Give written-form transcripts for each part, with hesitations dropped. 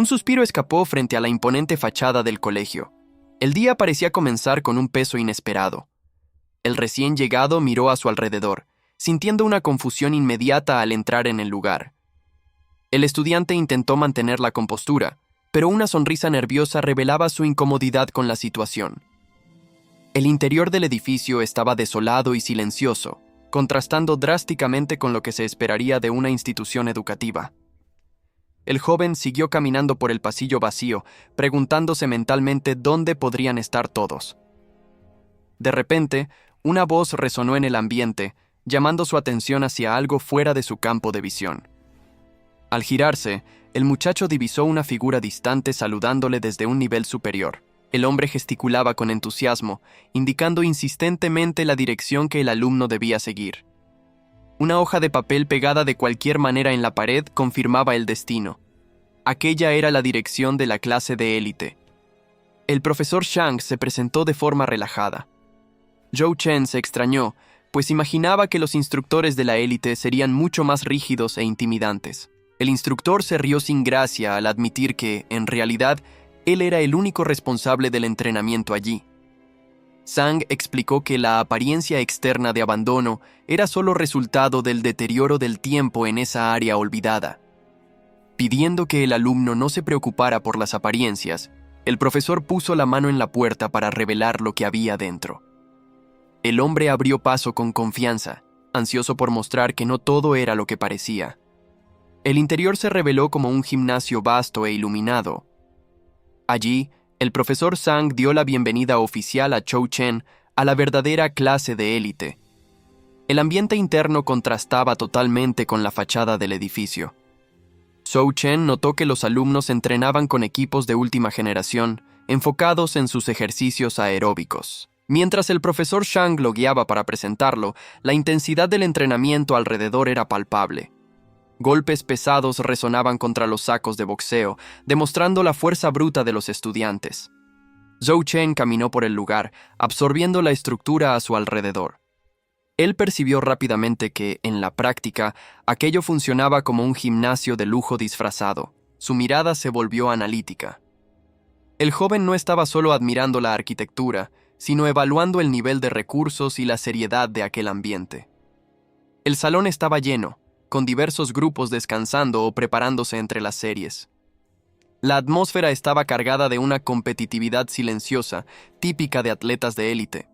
Un suspiro escapó frente a la imponente fachada del colegio. El día parecía comenzar con un peso inesperado. El recién llegado miró a su alrededor, sintiendo una confusión inmediata al entrar en el lugar. El estudiante intentó mantener la compostura, pero una sonrisa nerviosa revelaba su incomodidad con la situación. El interior del edificio estaba desolado y silencioso, contrastando drásticamente con lo que se esperaría de una institución educativa. El joven siguió caminando por el pasillo vacío, preguntándose mentalmente dónde podrían estar todos. De repente, una voz resonó en el ambiente, llamando su atención hacia algo fuera de su campo de visión. Al girarse, el muchacho divisó una figura distante saludándole desde un nivel superior. El hombre gesticulaba con entusiasmo, indicando insistentemente la dirección que el alumno debía seguir. Una hoja de papel pegada de cualquier manera en la pared confirmaba el destino. Aquella era la dirección de la clase de élite. El profesor Shang se presentó de forma relajada. Zhou Chen se extrañó, pues imaginaba que los instructores de la élite serían mucho más rígidos e intimidantes. El instructor se rió sin gracia al admitir que, en realidad, él era el único responsable del entrenamiento allí. Zhang explicó que la apariencia externa de abandono era solo resultado del deterioro del tiempo en esa área olvidada. Pidiendo que el alumno no se preocupara por las apariencias, el profesor puso la mano en la puerta para revelar lo que había dentro. El hombre abrió paso con confianza, ansioso por mostrar que no todo era lo que parecía. El interior se reveló como un gimnasio vasto e iluminado. Allí, el profesor Zhang dio la bienvenida oficial a Zhou Chen a la verdadera clase de élite. El ambiente interno contrastaba totalmente con la fachada del edificio. Zhou Chen notó que los alumnos entrenaban con equipos de última generación, enfocados en sus ejercicios aeróbicos. Mientras el profesor Shang lo guiaba para presentarlo, la intensidad del entrenamiento alrededor era palpable. Golpes pesados resonaban contra los sacos de boxeo, demostrando la fuerza bruta de los estudiantes. Zhou Chen caminó por el lugar, absorbiendo la estructura a su alrededor. Él percibió rápidamente que, en la práctica, aquello funcionaba como un gimnasio de lujo disfrazado. Su mirada se volvió analítica. El joven no estaba solo admirando la arquitectura, sino evaluando el nivel de recursos y la seriedad de aquel ambiente. El salón estaba lleno, con diversos grupos descansando o preparándose entre las series. La atmósfera estaba cargada de una competitividad silenciosa, típica de atletas de élite.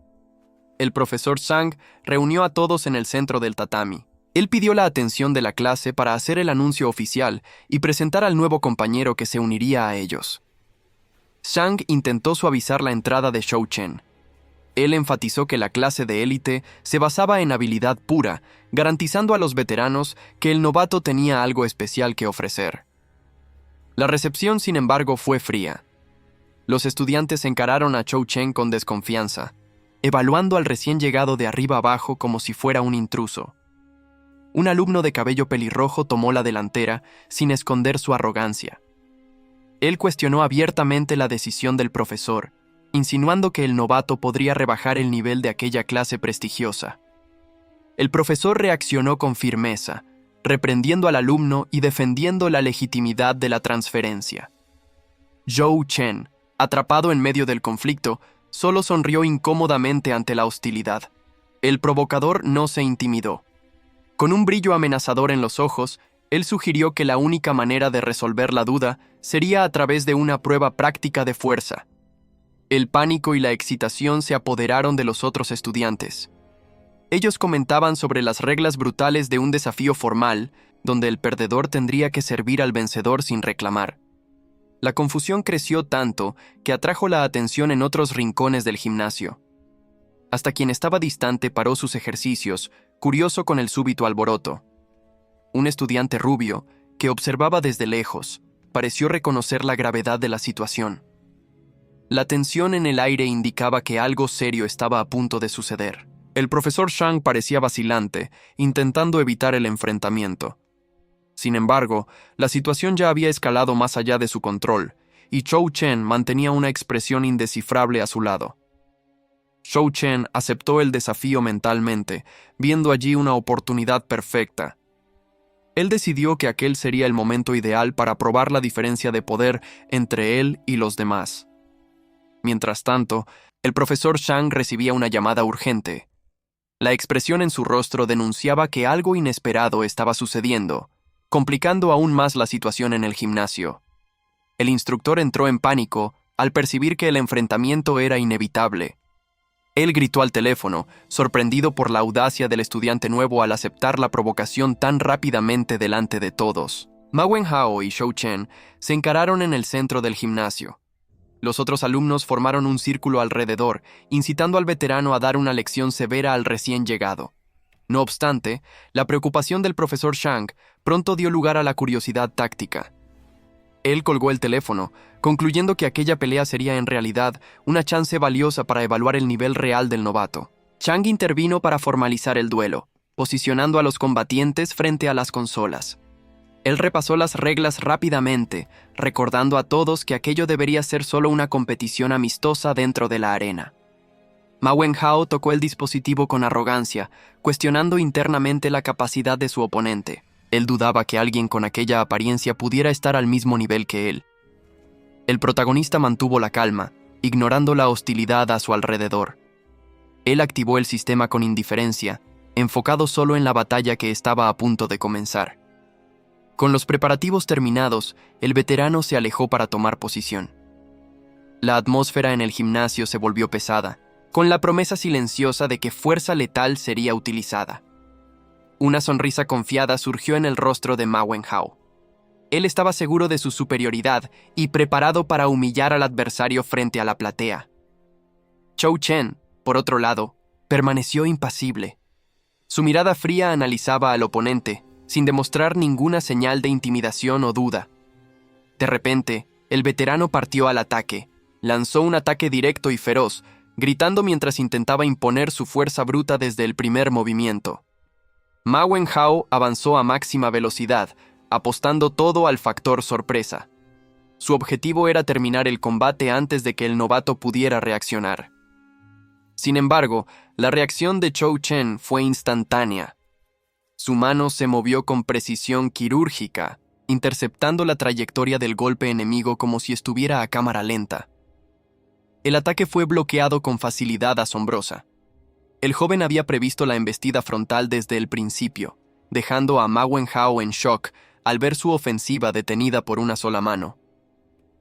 El profesor Zhang reunió a todos en el centro del tatami. Él pidió la atención de la clase para hacer el anuncio oficial y presentar al nuevo compañero que se uniría a ellos. Zhang intentó suavizar la entrada de Zhou Chen. Él enfatizó que la clase de élite se basaba en habilidad pura, garantizando a los veteranos que el novato tenía algo especial que ofrecer. La recepción, sin embargo, fue fría. Los estudiantes encararon a Zhou Chen con desconfianza, evaluando al recién llegado de arriba abajo como si fuera un intruso. Un alumno de cabello pelirrojo tomó la delantera sin esconder su arrogancia. Él cuestionó abiertamente la decisión del profesor, insinuando que el novato podría rebajar el nivel de aquella clase prestigiosa. El profesor reaccionó con firmeza, reprendiendo al alumno y defendiendo la legitimidad de la transferencia. Zhou Chen, atrapado en medio del conflicto, solo sonrió incómodamente ante la hostilidad. El provocador no se intimidó. Con un brillo amenazador en los ojos, él sugirió que la única manera de resolver la duda sería a través de una prueba práctica de fuerza. El pánico y la excitación se apoderaron de los otros estudiantes. Ellos comentaban sobre las reglas brutales de un desafío formal, donde el perdedor tendría que servir al vencedor sin reclamar. La confusión creció tanto que atrajo la atención en otros rincones del gimnasio. Hasta quien estaba distante paró sus ejercicios, curioso con el súbito alboroto. Un estudiante rubio, que observaba desde lejos, pareció reconocer la gravedad de la situación. La tensión en el aire indicaba que algo serio estaba a punto de suceder. El profesor Shang parecía vacilante, intentando evitar el enfrentamiento. Sin embargo, la situación ya había escalado más allá de su control, y Zhou Chen mantenía una expresión indescifrable a su lado. Zhou Chen aceptó el desafío mentalmente, viendo allí una oportunidad perfecta. Él decidió que aquel sería el momento ideal para probar la diferencia de poder entre él y los demás. Mientras tanto, el profesor Shang recibía una llamada urgente. La expresión en su rostro denunciaba que algo inesperado estaba sucediendo, complicando aún más la situación en el gimnasio. El instructor entró en pánico al percibir que el enfrentamiento era inevitable. Él gritó al teléfono, sorprendido por la audacia del estudiante nuevo al aceptar la provocación tan rápidamente delante de todos. Ma Wenhao y Zhou Chen se encararon en el centro del gimnasio. Los otros alumnos formaron un círculo alrededor, incitando al veterano a dar una lección severa al recién llegado. No obstante, la preocupación del profesor Shang pronto dio lugar a la curiosidad táctica. Él colgó el teléfono, concluyendo que aquella pelea sería en realidad una chance valiosa para evaluar el nivel real del novato. Shang intervino para formalizar el duelo, posicionando a los combatientes frente a las consolas. Él repasó las reglas rápidamente, recordando a todos que aquello debería ser solo una competición amistosa dentro de la arena. Ma Wenhao tocó el dispositivo con arrogancia, cuestionando internamente la capacidad de su oponente. Él dudaba que alguien con aquella apariencia pudiera estar al mismo nivel que él. El protagonista mantuvo la calma, ignorando la hostilidad a su alrededor. Él activó el sistema con indiferencia, enfocado solo en la batalla que estaba a punto de comenzar. Con los preparativos terminados, el veterano se alejó para tomar posición. La atmósfera en el gimnasio se volvió pesada, con la promesa silenciosa de que fuerza letal sería utilizada. Una sonrisa confiada surgió en el rostro de Ma Wenhao. Él estaba seguro de su superioridad y preparado para humillar al adversario frente a la platea. Zhou Chen, por otro lado, permaneció impasible. Su mirada fría analizaba al oponente, sin demostrar ninguna señal de intimidación o duda. De repente, el veterano partió al ataque, lanzó un ataque directo y feroz, gritando mientras intentaba imponer su fuerza bruta desde el primer movimiento. Ma Wenhao avanzó a máxima velocidad, apostando todo al factor sorpresa. Su objetivo era terminar el combate antes de que el novato pudiera reaccionar. Sin embargo, la reacción de Zhou Chen fue instantánea. Su mano se movió con precisión quirúrgica, interceptando la trayectoria del golpe enemigo como si estuviera a cámara lenta. El ataque fue bloqueado con facilidad asombrosa. El joven había previsto la embestida frontal desde el principio, dejando a Ma Wenhao en shock al ver su ofensiva detenida por una sola mano.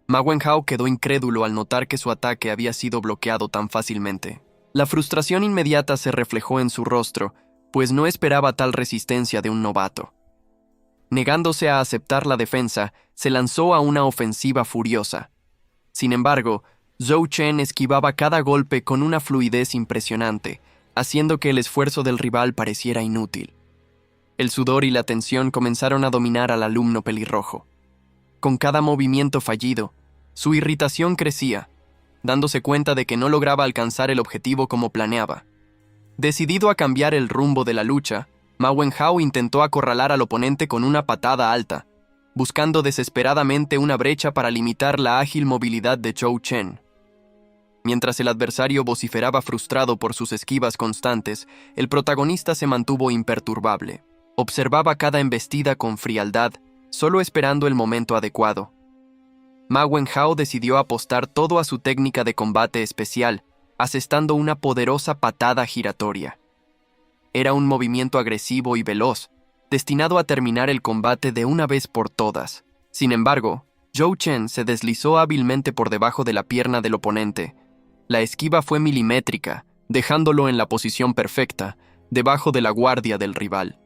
Ma Wenhao quedó incrédulo al notar que su ataque había sido bloqueado tan fácilmente. La frustración inmediata se reflejó en su rostro, pues no esperaba tal resistencia de un novato. Negándose a aceptar la defensa, se lanzó a una ofensiva furiosa. Sin embargo, Zhou Chen esquivaba cada golpe con una fluidez impresionante, haciendo que el esfuerzo del rival pareciera inútil. El sudor y la tensión comenzaron a dominar al alumno pelirrojo. Con cada movimiento fallido, su irritación crecía, dándose cuenta de que no lograba alcanzar el objetivo como planeaba. Decidido a cambiar el rumbo de la lucha, Ma Wenhao intentó acorralar al oponente con una patada alta, buscando desesperadamente una brecha para limitar la ágil movilidad de Zhou Chen. Mientras el adversario vociferaba frustrado por sus esquivas constantes, el protagonista se mantuvo imperturbable. Observaba cada embestida con frialdad, solo esperando el momento adecuado. Ma Wenhao decidió apostar todo a su técnica de combate especial, asestando una poderosa patada giratoria. Era un movimiento agresivo y veloz, destinado a terminar el combate de una vez por todas. Sin embargo, Zhou Chen se deslizó hábilmente por debajo de la pierna del oponente. La esquiva fue milimétrica, dejándolo en la posición perfecta, debajo de la guardia del rival.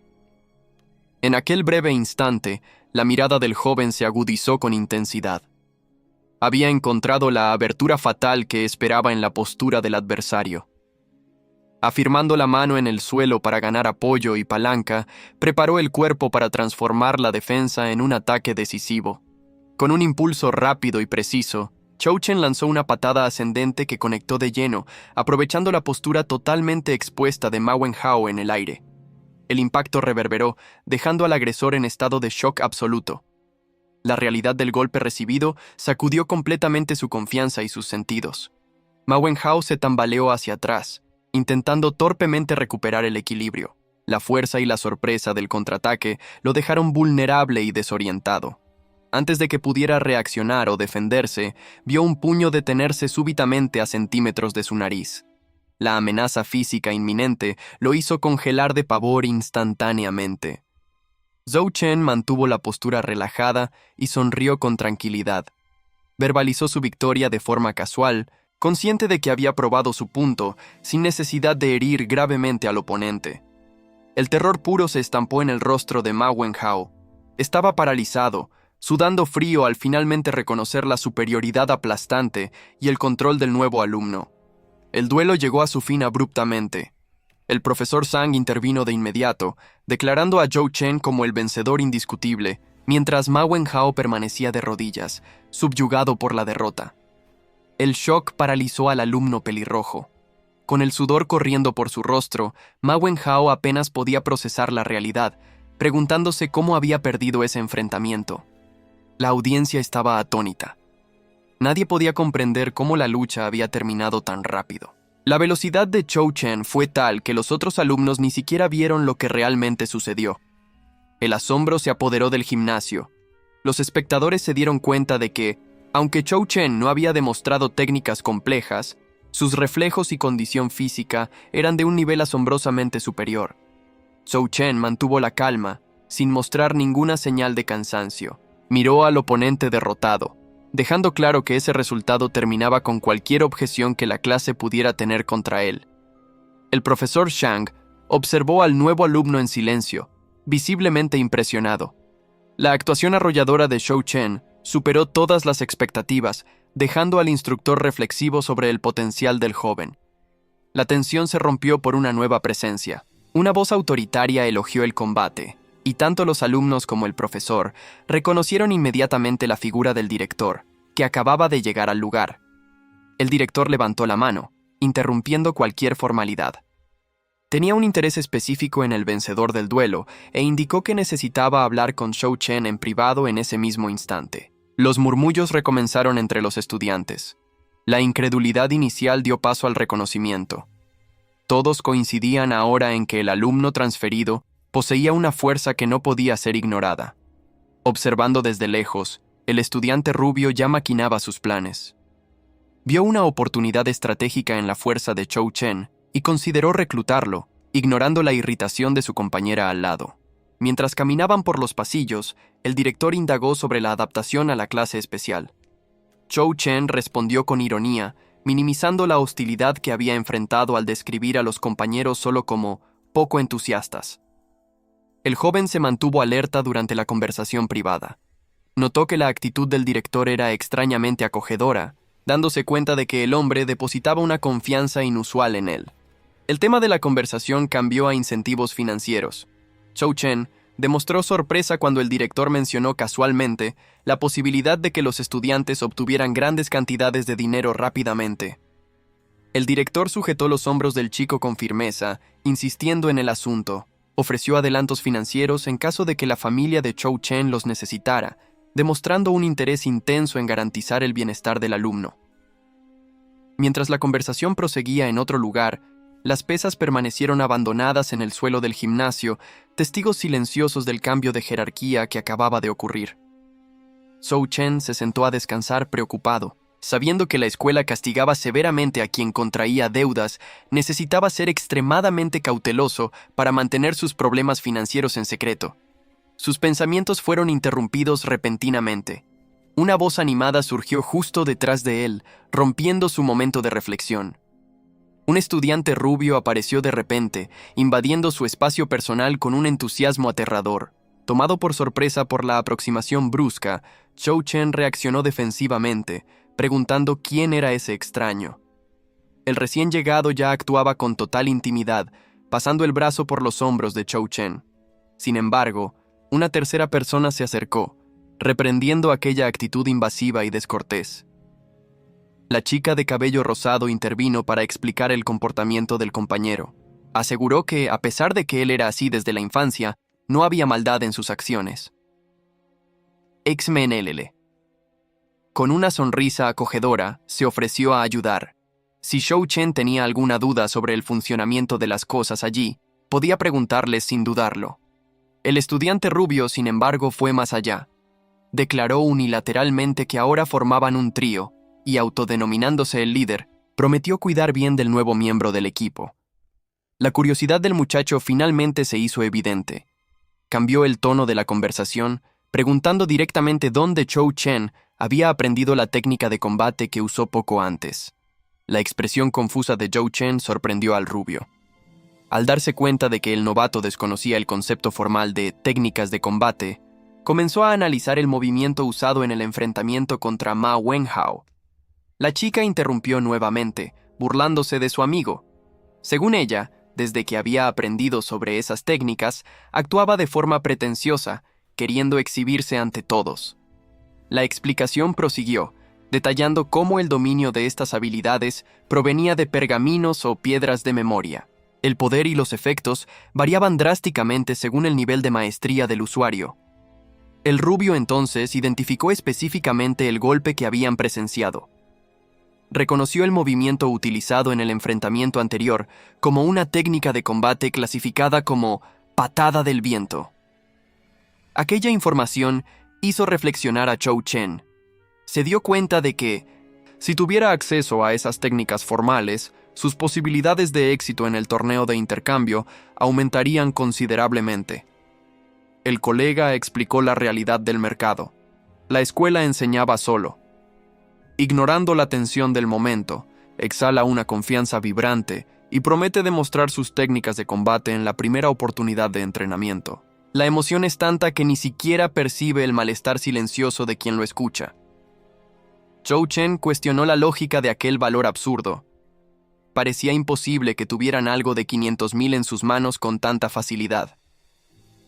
En aquel breve instante, la mirada del joven se agudizó con intensidad. Había encontrado la abertura fatal que esperaba en la postura del adversario. Afirmando la mano en el suelo para ganar apoyo y palanca, preparó el cuerpo para transformar la defensa en un ataque decisivo. Con un impulso rápido y preciso, Zhou Chen lanzó una patada ascendente que conectó de lleno, aprovechando la postura totalmente expuesta de Ma Wenhao en el aire. El impacto reverberó, dejando al agresor en estado de shock absoluto. La realidad del golpe recibido sacudió completamente su confianza y sus sentidos. Ma Wenhao se tambaleó hacia atrás, intentando torpemente recuperar el equilibrio. La fuerza y la sorpresa del contraataque lo dejaron vulnerable y desorientado. Antes de que pudiera reaccionar o defenderse, vio un puño detenerse súbitamente a centímetros de su nariz. La amenaza física inminente lo hizo congelar de pavor instantáneamente. Zhou Chen mantuvo la postura relajada y sonrió con tranquilidad. Verbalizó su victoria de forma casual, consciente de que había probado su punto, sin necesidad de herir gravemente al oponente. El terror puro se estampó en el rostro de Ma Wenhao. Estaba paralizado, sudando frío al finalmente reconocer la superioridad aplastante y el control del nuevo alumno. El duelo llegó a su fin abruptamente. El profesor Zhang intervino de inmediato, declarando a Zhou Chen como el vencedor indiscutible, mientras Ma Wenhao permanecía de rodillas, subyugado por la derrota. El shock paralizó al alumno pelirrojo. Con el sudor corriendo por su rostro, Ma Wenhao apenas podía procesar la realidad, preguntándose cómo había perdido ese enfrentamiento. La audiencia estaba atónita. Nadie podía comprender cómo la lucha había terminado tan rápido. La velocidad de Zhou Chen fue tal que los otros alumnos ni siquiera vieron lo que realmente sucedió. El asombro se apoderó del gimnasio. Los espectadores se dieron cuenta de que, aunque Zhou Chen no había demostrado técnicas complejas, sus reflejos y condición física eran de un nivel asombrosamente superior. Zhou Chen mantuvo la calma, sin mostrar ninguna señal de cansancio. Miró al oponente derrotado, dejando claro que ese resultado terminaba con cualquier objeción que la clase pudiera tener contra él. El profesor Zhang observó al nuevo alumno en silencio, visiblemente impresionado. La actuación arrolladora de Zhou Chen superó todas las expectativas, dejando al instructor reflexivo sobre el potencial del joven. La tensión se rompió por una nueva presencia. Una voz autoritaria elogió el combate, y tanto los alumnos como el profesor reconocieron inmediatamente la figura del director, que acababa de llegar al lugar. El director levantó la mano, interrumpiendo cualquier formalidad. Tenía un interés específico en el vencedor del duelo e indicó que necesitaba hablar con Zhou Chen en privado en ese mismo instante. Los murmullos recomenzaron entre los estudiantes. La incredulidad inicial dio paso al reconocimiento. Todos coincidían ahora en que el alumno transferido poseía una fuerza que no podía ser ignorada. Observando desde lejos, el estudiante rubio ya maquinaba sus planes. Vio una oportunidad estratégica en la fuerza de Zhou Chen y consideró reclutarlo, ignorando la irritación de su compañera al lado. Mientras caminaban por los pasillos, el director indagó sobre la adaptación a la clase especial. Zhou Chen respondió con ironía, minimizando la hostilidad que había enfrentado al describir a los compañeros solo como poco entusiastas. El joven se mantuvo alerta durante la conversación privada. Notó que la actitud del director era extrañamente acogedora, dándose cuenta de que el hombre depositaba una confianza inusual en él. El tema de la conversación cambió a incentivos financieros. Zhou Chen demostró sorpresa cuando el director mencionó casualmente la posibilidad de que los estudiantes obtuvieran grandes cantidades de dinero rápidamente. El director sujetó los hombros del chico con firmeza, insistiendo en el asunto. Ofreció adelantos financieros en caso de que la familia de Zhou Chen los necesitara, demostrando un interés intenso en garantizar el bienestar del alumno. Mientras la conversación proseguía en otro lugar, las pesas permanecieron abandonadas en el suelo del gimnasio, testigos silenciosos del cambio de jerarquía que acababa de ocurrir. Zhou Chen se sentó a descansar preocupado. Sabiendo que la escuela castigaba severamente a quien contraía deudas, necesitaba ser extremadamente cauteloso para mantener sus problemas financieros en secreto. Sus pensamientos fueron interrumpidos repentinamente. Una voz animada surgió justo detrás de él, rompiendo su momento de reflexión. Un estudiante rubio apareció de repente, invadiendo su espacio personal con un entusiasmo aterrador. Tomado por sorpresa por la aproximación brusca, Zhou Chen reaccionó defensivamente, preguntando quién era ese extraño. El recién llegado ya actuaba con total intimidad, pasando el brazo por los hombros de Zhou Chen. Sin embargo, una tercera persona se acercó, reprendiendo aquella actitud invasiva y descortés. La chica de cabello rosado intervino para explicar el comportamiento del compañero. Aseguró que, a pesar de que él era así desde la infancia, no había maldad en sus acciones. X-Men LL. Con una sonrisa acogedora, se ofreció a ayudar. Si Zhou Chen tenía alguna duda sobre el funcionamiento de las cosas allí, podía preguntarles sin dudarlo. El estudiante rubio, sin embargo, fue más allá. Declaró unilateralmente que ahora formaban un trío y, autodenominándose el líder, prometió cuidar bien del nuevo miembro del equipo. La curiosidad del muchacho finalmente se hizo evidente. Cambió el tono de la conversación, preguntando directamente dónde Zhou Chen había aprendido la técnica de combate que usó poco antes. La expresión confusa de Zhou Chen sorprendió al rubio. Al darse cuenta de que el novato desconocía el concepto formal de técnicas de combate, comenzó a analizar el movimiento usado en el enfrentamiento contra Ma Wenhao. La chica interrumpió nuevamente, burlándose de su amigo. Según ella, desde que había aprendido sobre esas técnicas, actuaba de forma pretenciosa, queriendo exhibirse ante todos. La explicación prosiguió, detallando cómo el dominio de estas habilidades provenía de pergaminos o piedras de memoria. El poder y los efectos variaban drásticamente según el nivel de maestría del usuario. El rubio entonces identificó específicamente el golpe que habían presenciado. Reconoció el movimiento utilizado en el enfrentamiento anterior como una técnica de combate clasificada como patada del viento. Aquella información hizo reflexionar a Zhou Chen. Se dio cuenta de que, si tuviera acceso a esas técnicas formales, sus posibilidades de éxito en el torneo de intercambio aumentarían considerablemente. El colega explicó la realidad del mercado. La escuela enseñaba solo. Ignorando la tensión del momento, exhala una confianza vibrante y promete demostrar sus técnicas de combate en la primera oportunidad de entrenamiento. La emoción es tanta que ni siquiera percibe el malestar silencioso de quien lo escucha. Zhou Chen cuestionó la lógica de aquel valor absurdo. Parecía imposible que tuvieran algo de 500,000 en sus manos con tanta facilidad.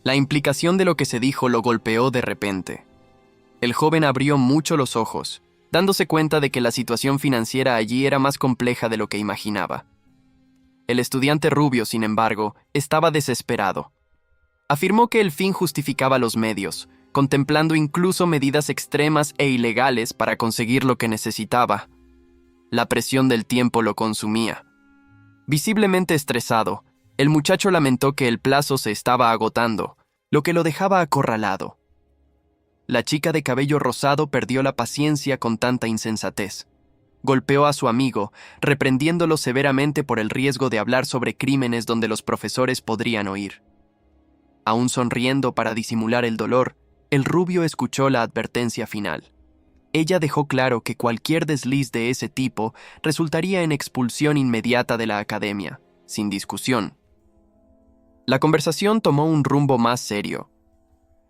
La implicación de lo que se dijo lo golpeó de repente. El joven abrió mucho los ojos, dándose cuenta de que la situación financiera allí era más compleja de lo que imaginaba. El estudiante rubio, sin embargo, estaba desesperado. Afirmó que el fin justificaba los medios, contemplando incluso medidas extremas e ilegales para conseguir lo que necesitaba. La presión del tiempo lo consumía. Visiblemente estresado, el muchacho lamentó que el plazo se estaba agotando, lo que lo dejaba acorralado. La chica de cabello rosado perdió la paciencia con tanta insensatez. Golpeó a su amigo, reprendiéndolo severamente por el riesgo de hablar sobre crímenes donde los profesores podrían oír. Aún sonriendo para disimular el dolor, el rubio escuchó la advertencia final. Ella dejó claro que cualquier desliz de ese tipo resultaría en expulsión inmediata de la academia, sin discusión. La conversación tomó un rumbo más serio.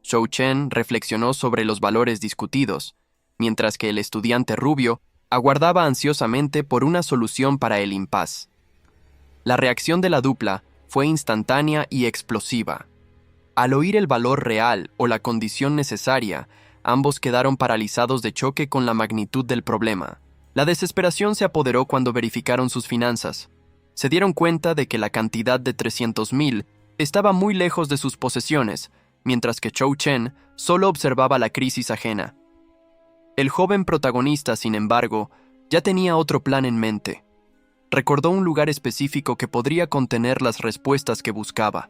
Zhou Chen reflexionó sobre los valores discutidos, mientras que el estudiante rubio aguardaba ansiosamente por una solución para el impas. La reacción de la dupla fue instantánea y explosiva. Al oír el valor real o la condición necesaria, ambos quedaron paralizados de choque con la magnitud del problema. La desesperación se apoderó cuando verificaron sus finanzas. Se dieron cuenta de que la cantidad de 300,000 estaba muy lejos de sus posesiones, mientras que Zhou Chen solo observaba la crisis ajena. El joven protagonista, sin embargo, ya tenía otro plan en mente. Recordó un lugar específico que podría contener las respuestas que buscaba.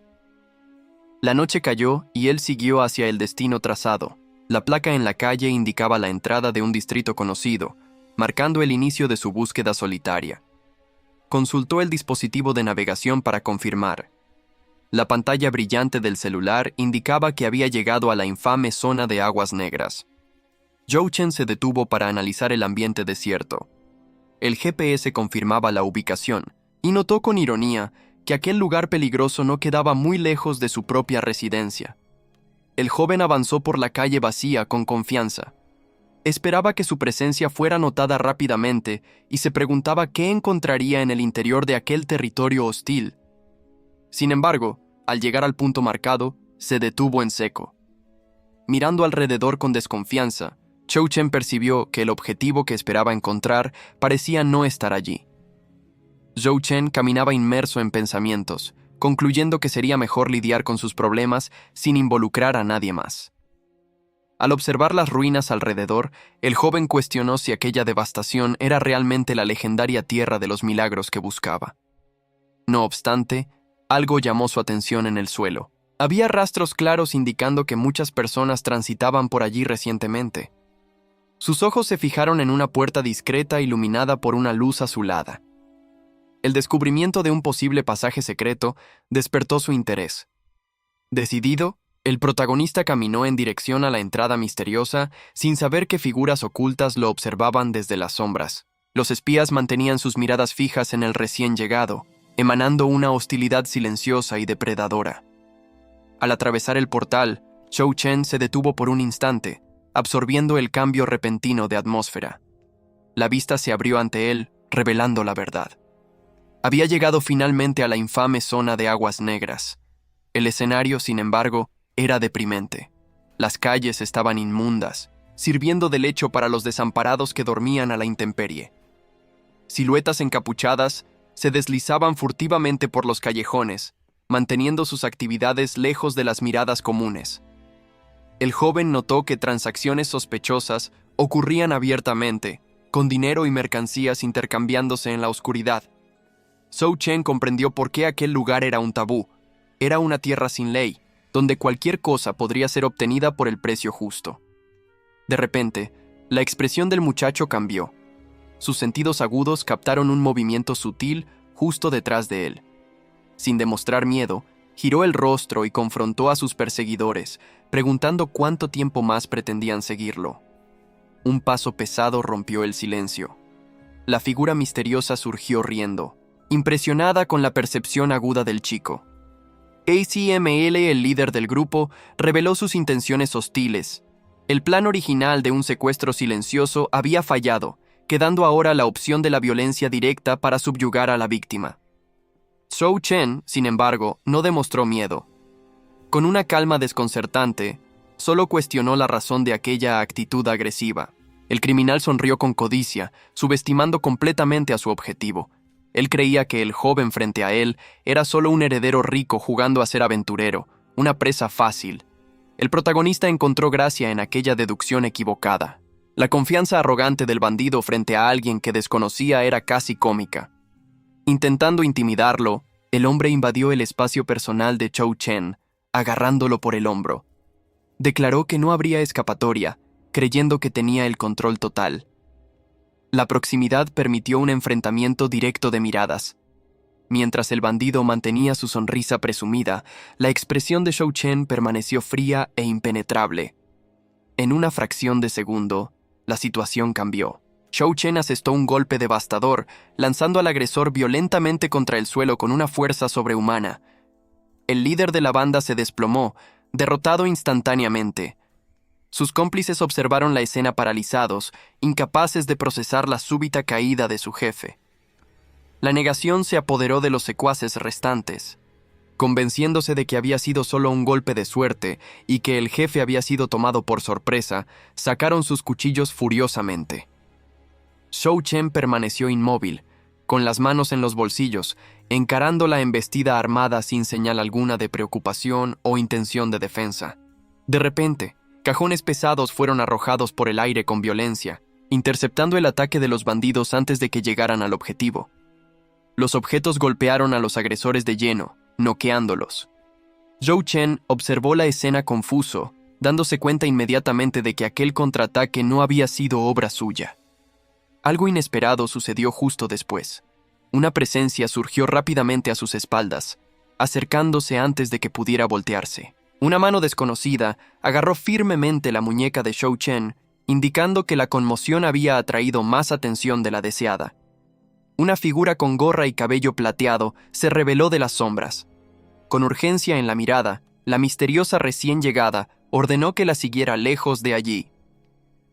La noche cayó y él siguió hacia el destino trazado. La placa en la calle indicaba la entrada de un distrito conocido, marcando el inicio de su búsqueda solitaria. Consultó el dispositivo de navegación para confirmar. La pantalla brillante del celular indicaba que había llegado a la infame zona de aguas negras. Zhou Chen se detuvo para analizar el ambiente desierto. El GPS confirmaba la ubicación y notó con ironía que aquel lugar peligroso no quedaba muy lejos de su propia residencia. El joven avanzó por la calle vacía con confianza. Esperaba que su presencia fuera notada rápidamente y se preguntaba qué encontraría en el interior de aquel territorio hostil. Sin embargo, al llegar al punto marcado, se detuvo en seco. Mirando alrededor con desconfianza, Zhou Chen percibió que el objetivo que esperaba encontrar parecía no estar allí. Zhou Chen caminaba inmerso en pensamientos, concluyendo que sería mejor lidiar con sus problemas sin involucrar a nadie más. Al observar las ruinas alrededor, el joven cuestionó si aquella devastación era realmente la legendaria tierra de los milagros que buscaba. No obstante, Algo llamó su atención en el suelo. Había rastros claros indicando que muchas personas transitaban por allí recientemente. Sus ojos se fijaron en una puerta discreta iluminada por una luz azulada. El descubrimiento de un posible pasaje secreto despertó su interés. Decidido, el protagonista caminó en dirección a la entrada misteriosa sin saber que figuras ocultas lo observaban desde las sombras. Los espías mantenían sus miradas fijas en el recién llegado, emanando una hostilidad silenciosa y depredadora. Al atravesar el portal, Zhou Chen se detuvo por un instante, absorbiendo el cambio repentino de atmósfera. La vista se abrió ante él, revelando la verdad. Había llegado finalmente a la infame zona de aguas negras. El escenario, sin embargo, era deprimente. Las calles estaban inmundas, sirviendo de lecho para los desamparados que dormían a la intemperie. Siluetas encapuchadas se deslizaban furtivamente por los callejones, manteniendo sus actividades lejos de las miradas comunes. El joven notó que transacciones sospechosas ocurrían abiertamente, con dinero y mercancías intercambiándose en la oscuridad. Zhou Chen comprendió por qué aquel lugar era un tabú. Era una tierra sin ley, donde cualquier cosa podría ser obtenida por el precio justo. De repente, la expresión del muchacho cambió. Sus sentidos agudos captaron un movimiento sutil justo detrás de él. Sin demostrar miedo, giró el rostro y confrontó a sus perseguidores, preguntando cuánto tiempo más pretendían seguirlo. Un paso pesado rompió el silencio. La figura misteriosa surgió riendo, impresionada con la percepción aguda del chico. ACML, el líder del grupo, reveló sus intenciones hostiles. El plan original de un secuestro silencioso había fallado, quedando ahora la opción de la violencia directa para subyugar a la víctima. Zhou Chen, sin embargo, no demostró miedo. Con una calma desconcertante, solo cuestionó la razón de aquella actitud agresiva. El criminal sonrió con codicia, subestimando completamente a su objetivo. Él creía que el joven frente a él era solo un heredero rico jugando a ser aventurero, una presa fácil. El protagonista encontró gracia en aquella deducción equivocada. La confianza arrogante del bandido frente a alguien que desconocía era casi cómica. Intentando intimidarlo, el hombre invadió el espacio personal de Zhou Chen, agarrándolo por el hombro. Declaró que no habría escapatoria, creyendo que tenía el control total. La proximidad permitió un enfrentamiento directo de miradas. Mientras el bandido mantenía su sonrisa presumida, la expresión de Zhou Chen permaneció fría e impenetrable. En una fracción de segundo, la situación cambió. Zhou Chen asestó un golpe devastador, lanzando al agresor violentamente contra el suelo con una fuerza sobrehumana. El líder de la banda se desplomó, derrotado instantáneamente. Sus cómplices observaron la escena paralizados, incapaces de procesar la súbita caída de su jefe. La negación se apoderó de los secuaces restantes. Convenciéndose de que había sido solo un golpe de suerte y que el jefe había sido tomado por sorpresa, sacaron sus cuchillos furiosamente. Zhou Chen permaneció inmóvil, con las manos en los bolsillos, encarando la embestida armada sin señal alguna de preocupación o intención de defensa. De repente, cajones pesados fueron arrojados por el aire con violencia, interceptando el ataque de los bandidos antes de que llegaran al objetivo. Los objetos golpearon a los agresores de lleno, noqueándolos. Zhou Chen observó la escena confuso, dándose cuenta inmediatamente de que aquel contraataque no había sido obra suya. Algo inesperado sucedió justo después. Una presencia surgió rápidamente a sus espaldas, acercándose antes de que pudiera voltearse. Una mano desconocida agarró firmemente la muñeca de Zhou Chen, indicando que la conmoción había atraído más atención de la deseada. Una figura con gorra y cabello plateado se reveló de las sombras. Con urgencia en la mirada, la misteriosa recién llegada ordenó que la siguiera lejos de allí.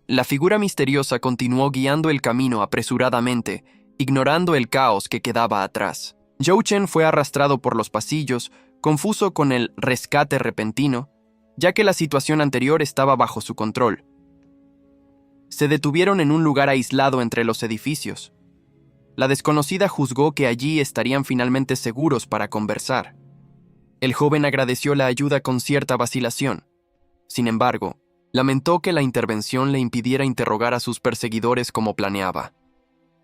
La figura misteriosa continuó guiando el camino apresuradamente, ignorando el caos que quedaba atrás. Zhou Chen fue arrastrado por los pasillos, confuso con el rescate repentino, ya que la situación anterior estaba bajo su control. Se detuvieron en un lugar aislado entre los edificios. La desconocida juzgó que allí estarían finalmente seguros para conversar. El joven agradeció la ayuda con cierta vacilación. Sin embargo, lamentó que la intervención le impidiera interrogar a sus perseguidores como planeaba.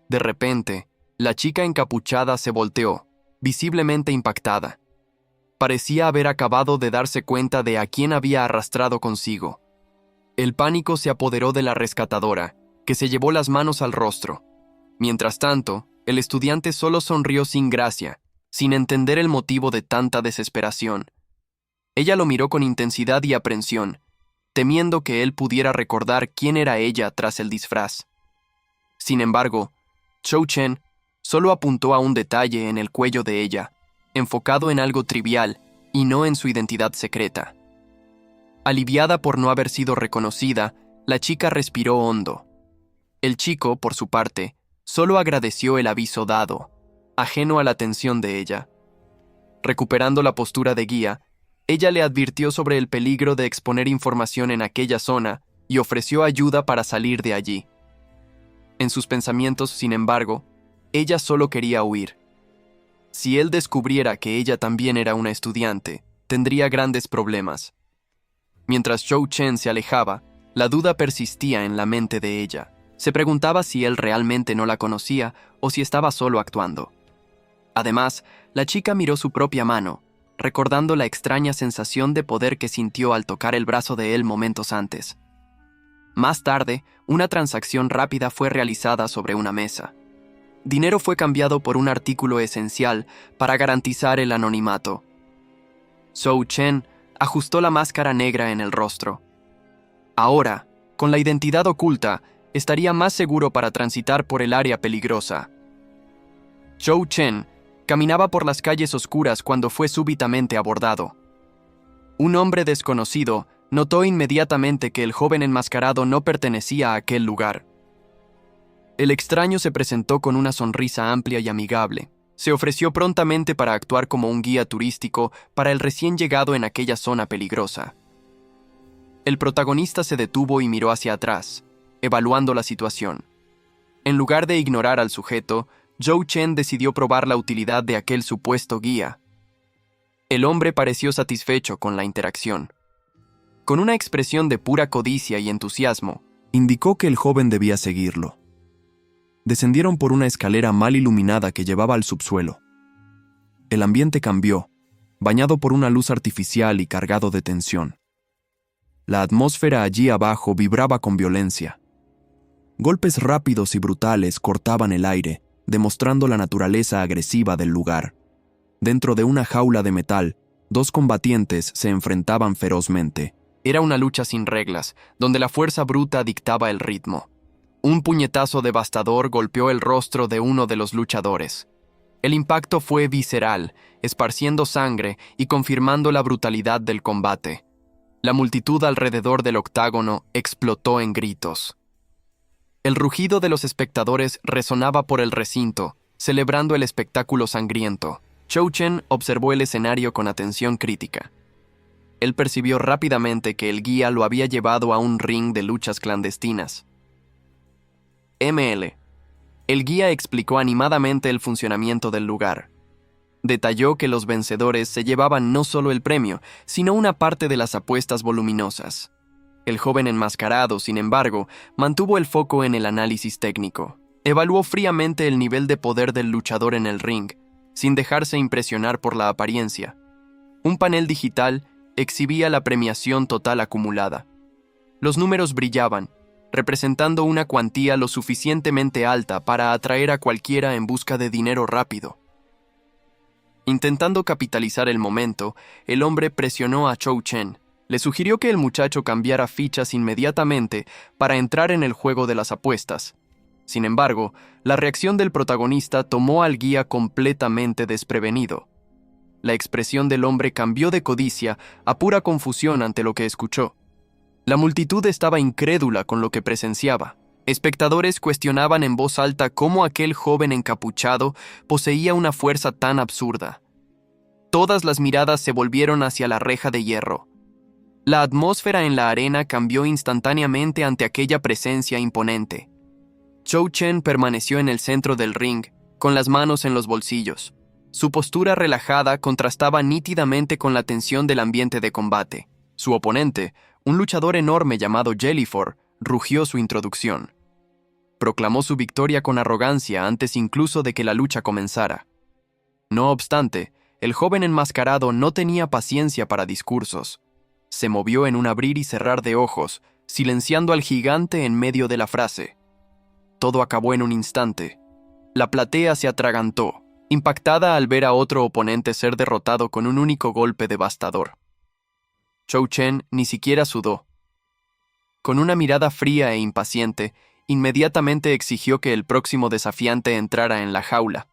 De repente, la chica encapuchada se volteó, visiblemente impactada. parecía haber acabado de darse cuenta de a quién había arrastrado consigo. El pánico se apoderó de la rescatadora, que se llevó las manos al rostro. Mientras tanto, el estudiante solo sonrió sin gracia, sin entender el motivo de tanta desesperación. Ella lo miró con intensidad y aprensión, temiendo que él pudiera recordar quién era ella tras el disfraz. Sin embargo, Zhou Chen solo apuntó a un detalle en el cuello de ella, enfocado en algo trivial y no en su identidad secreta. Aliviada por no haber sido reconocida, la chica respiró hondo. El chico, por su parte, solo agradeció el aviso dado, ajeno a la atención de ella. Recuperando la postura de guía, ella le advirtió sobre el peligro de exponer información en aquella zona y ofreció ayuda para salir de allí. En sus pensamientos, sin embargo, ella solo quería huir. Si él descubriera que ella también era una estudiante, tendría grandes problemas. Mientras Zhou Chen se alejaba, la duda persistía en la mente de ella. Se preguntaba si él realmente no la conocía o si estaba solo actuando. Además, la chica miró su propia mano, recordando la extraña sensación de poder que sintió al tocar el brazo de él momentos antes. Más tarde, una transacción rápida fue realizada sobre una mesa. Dinero fue cambiado por un artículo esencial para garantizar el anonimato. Zhou Chen ajustó la máscara negra en el rostro. Ahora, con la identidad oculta, estaría más seguro para transitar por el área peligrosa. Zhou Chen caminaba por las calles oscuras cuando fue súbitamente abordado. Un hombre desconocido notó inmediatamente que el joven enmascarado no pertenecía a aquel lugar. El extraño se presentó con una sonrisa amplia y amigable. Se ofreció prontamente para actuar como un guía turístico para el recién llegado en aquella zona peligrosa. El protagonista se detuvo y miró hacia atrás, evaluando la situación. En lugar de ignorar al sujeto, Zhou Chen decidió probar la utilidad de aquel supuesto guía. El hombre pareció satisfecho con la interacción. Con una expresión de pura codicia y entusiasmo, indicó que el joven debía seguirlo. Descendieron por una escalera mal iluminada que llevaba al subsuelo. El ambiente cambió, bañado por una luz artificial y cargado de tensión. La atmósfera allí abajo vibraba con violencia. Golpes rápidos y brutales cortaban el aire, demostrando la naturaleza agresiva del lugar. Dentro de una jaula de metal, dos combatientes se enfrentaban ferozmente. Era una lucha sin reglas, donde la fuerza bruta dictaba el ritmo. Un puñetazo devastador golpeó el rostro de uno de los luchadores. El impacto fue visceral, esparciendo sangre y confirmando la brutalidad del combate. La multitud alrededor del octágono explotó en gritos. El rugido de los espectadores resonaba por el recinto, celebrando el espectáculo sangriento. Zhou Chen observó el escenario con atención crítica. Él percibió rápidamente que el guía lo había llevado a un ring de luchas clandestinas. ML. El guía explicó animadamente el funcionamiento del lugar. Detalló que los vencedores se llevaban no solo el premio, sino una parte de las apuestas voluminosas. El joven enmascarado, sin embargo, mantuvo el foco en el análisis técnico. Evaluó fríamente el nivel de poder del luchador en el ring, sin dejarse impresionar por la apariencia. Un panel digital exhibía la premiación total acumulada. Los números brillaban, representando una cuantía lo suficientemente alta para atraer a cualquiera en busca de dinero rápido. Intentando capitalizar el momento, el hombre presionó a Zhou Chen. Le sugirió que el muchacho cambiara fichas inmediatamente para entrar en el juego de las apuestas. Sin embargo, la reacción del protagonista tomó al guía completamente desprevenido. La expresión del hombre cambió de codicia a pura confusión ante lo que escuchó. La multitud estaba incrédula con lo que presenciaba. Espectadores cuestionaban en voz alta cómo aquel joven encapuchado poseía una fuerza tan absurda. Todas las miradas se volvieron hacia la reja de hierro. La atmósfera en la arena cambió instantáneamente ante aquella presencia imponente. Zhou Chen permaneció en el centro del ring, con las manos en los bolsillos. Su postura relajada contrastaba nítidamente con la tensión del ambiente de combate. Su oponente, un luchador enorme llamado Jellyfor, rugió su introducción. Proclamó su victoria con arrogancia antes incluso de que la lucha comenzara. No obstante, el joven enmascarado no tenía paciencia para discursos. Se movió en un abrir y cerrar de ojos, silenciando al gigante en medio de la frase. Todo acabó en un instante. La platea se atragantó, impactada al ver a otro oponente ser derrotado con un único golpe devastador. Zhou Chen ni siquiera sudó. Con una mirada fría e impaciente, inmediatamente exigió que el próximo desafiante entrara en la jaula.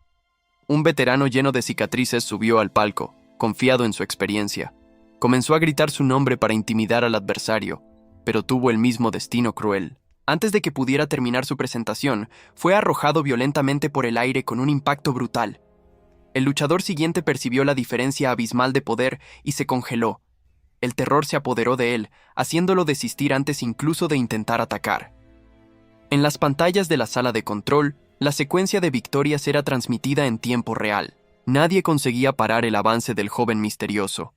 Un veterano lleno de cicatrices subió al palco, confiado en su experiencia. Comenzó a gritar su nombre para intimidar al adversario, pero tuvo el mismo destino cruel. Antes de que pudiera terminar su presentación, fue arrojado violentamente por el aire con un impacto brutal. El luchador siguiente percibió la diferencia abismal de poder y se congeló. El terror se apoderó de él, haciéndolo desistir antes incluso de intentar atacar. En las pantallas de la sala de control, la secuencia de victorias era transmitida en tiempo real. Nadie conseguía parar el avance del joven misterioso.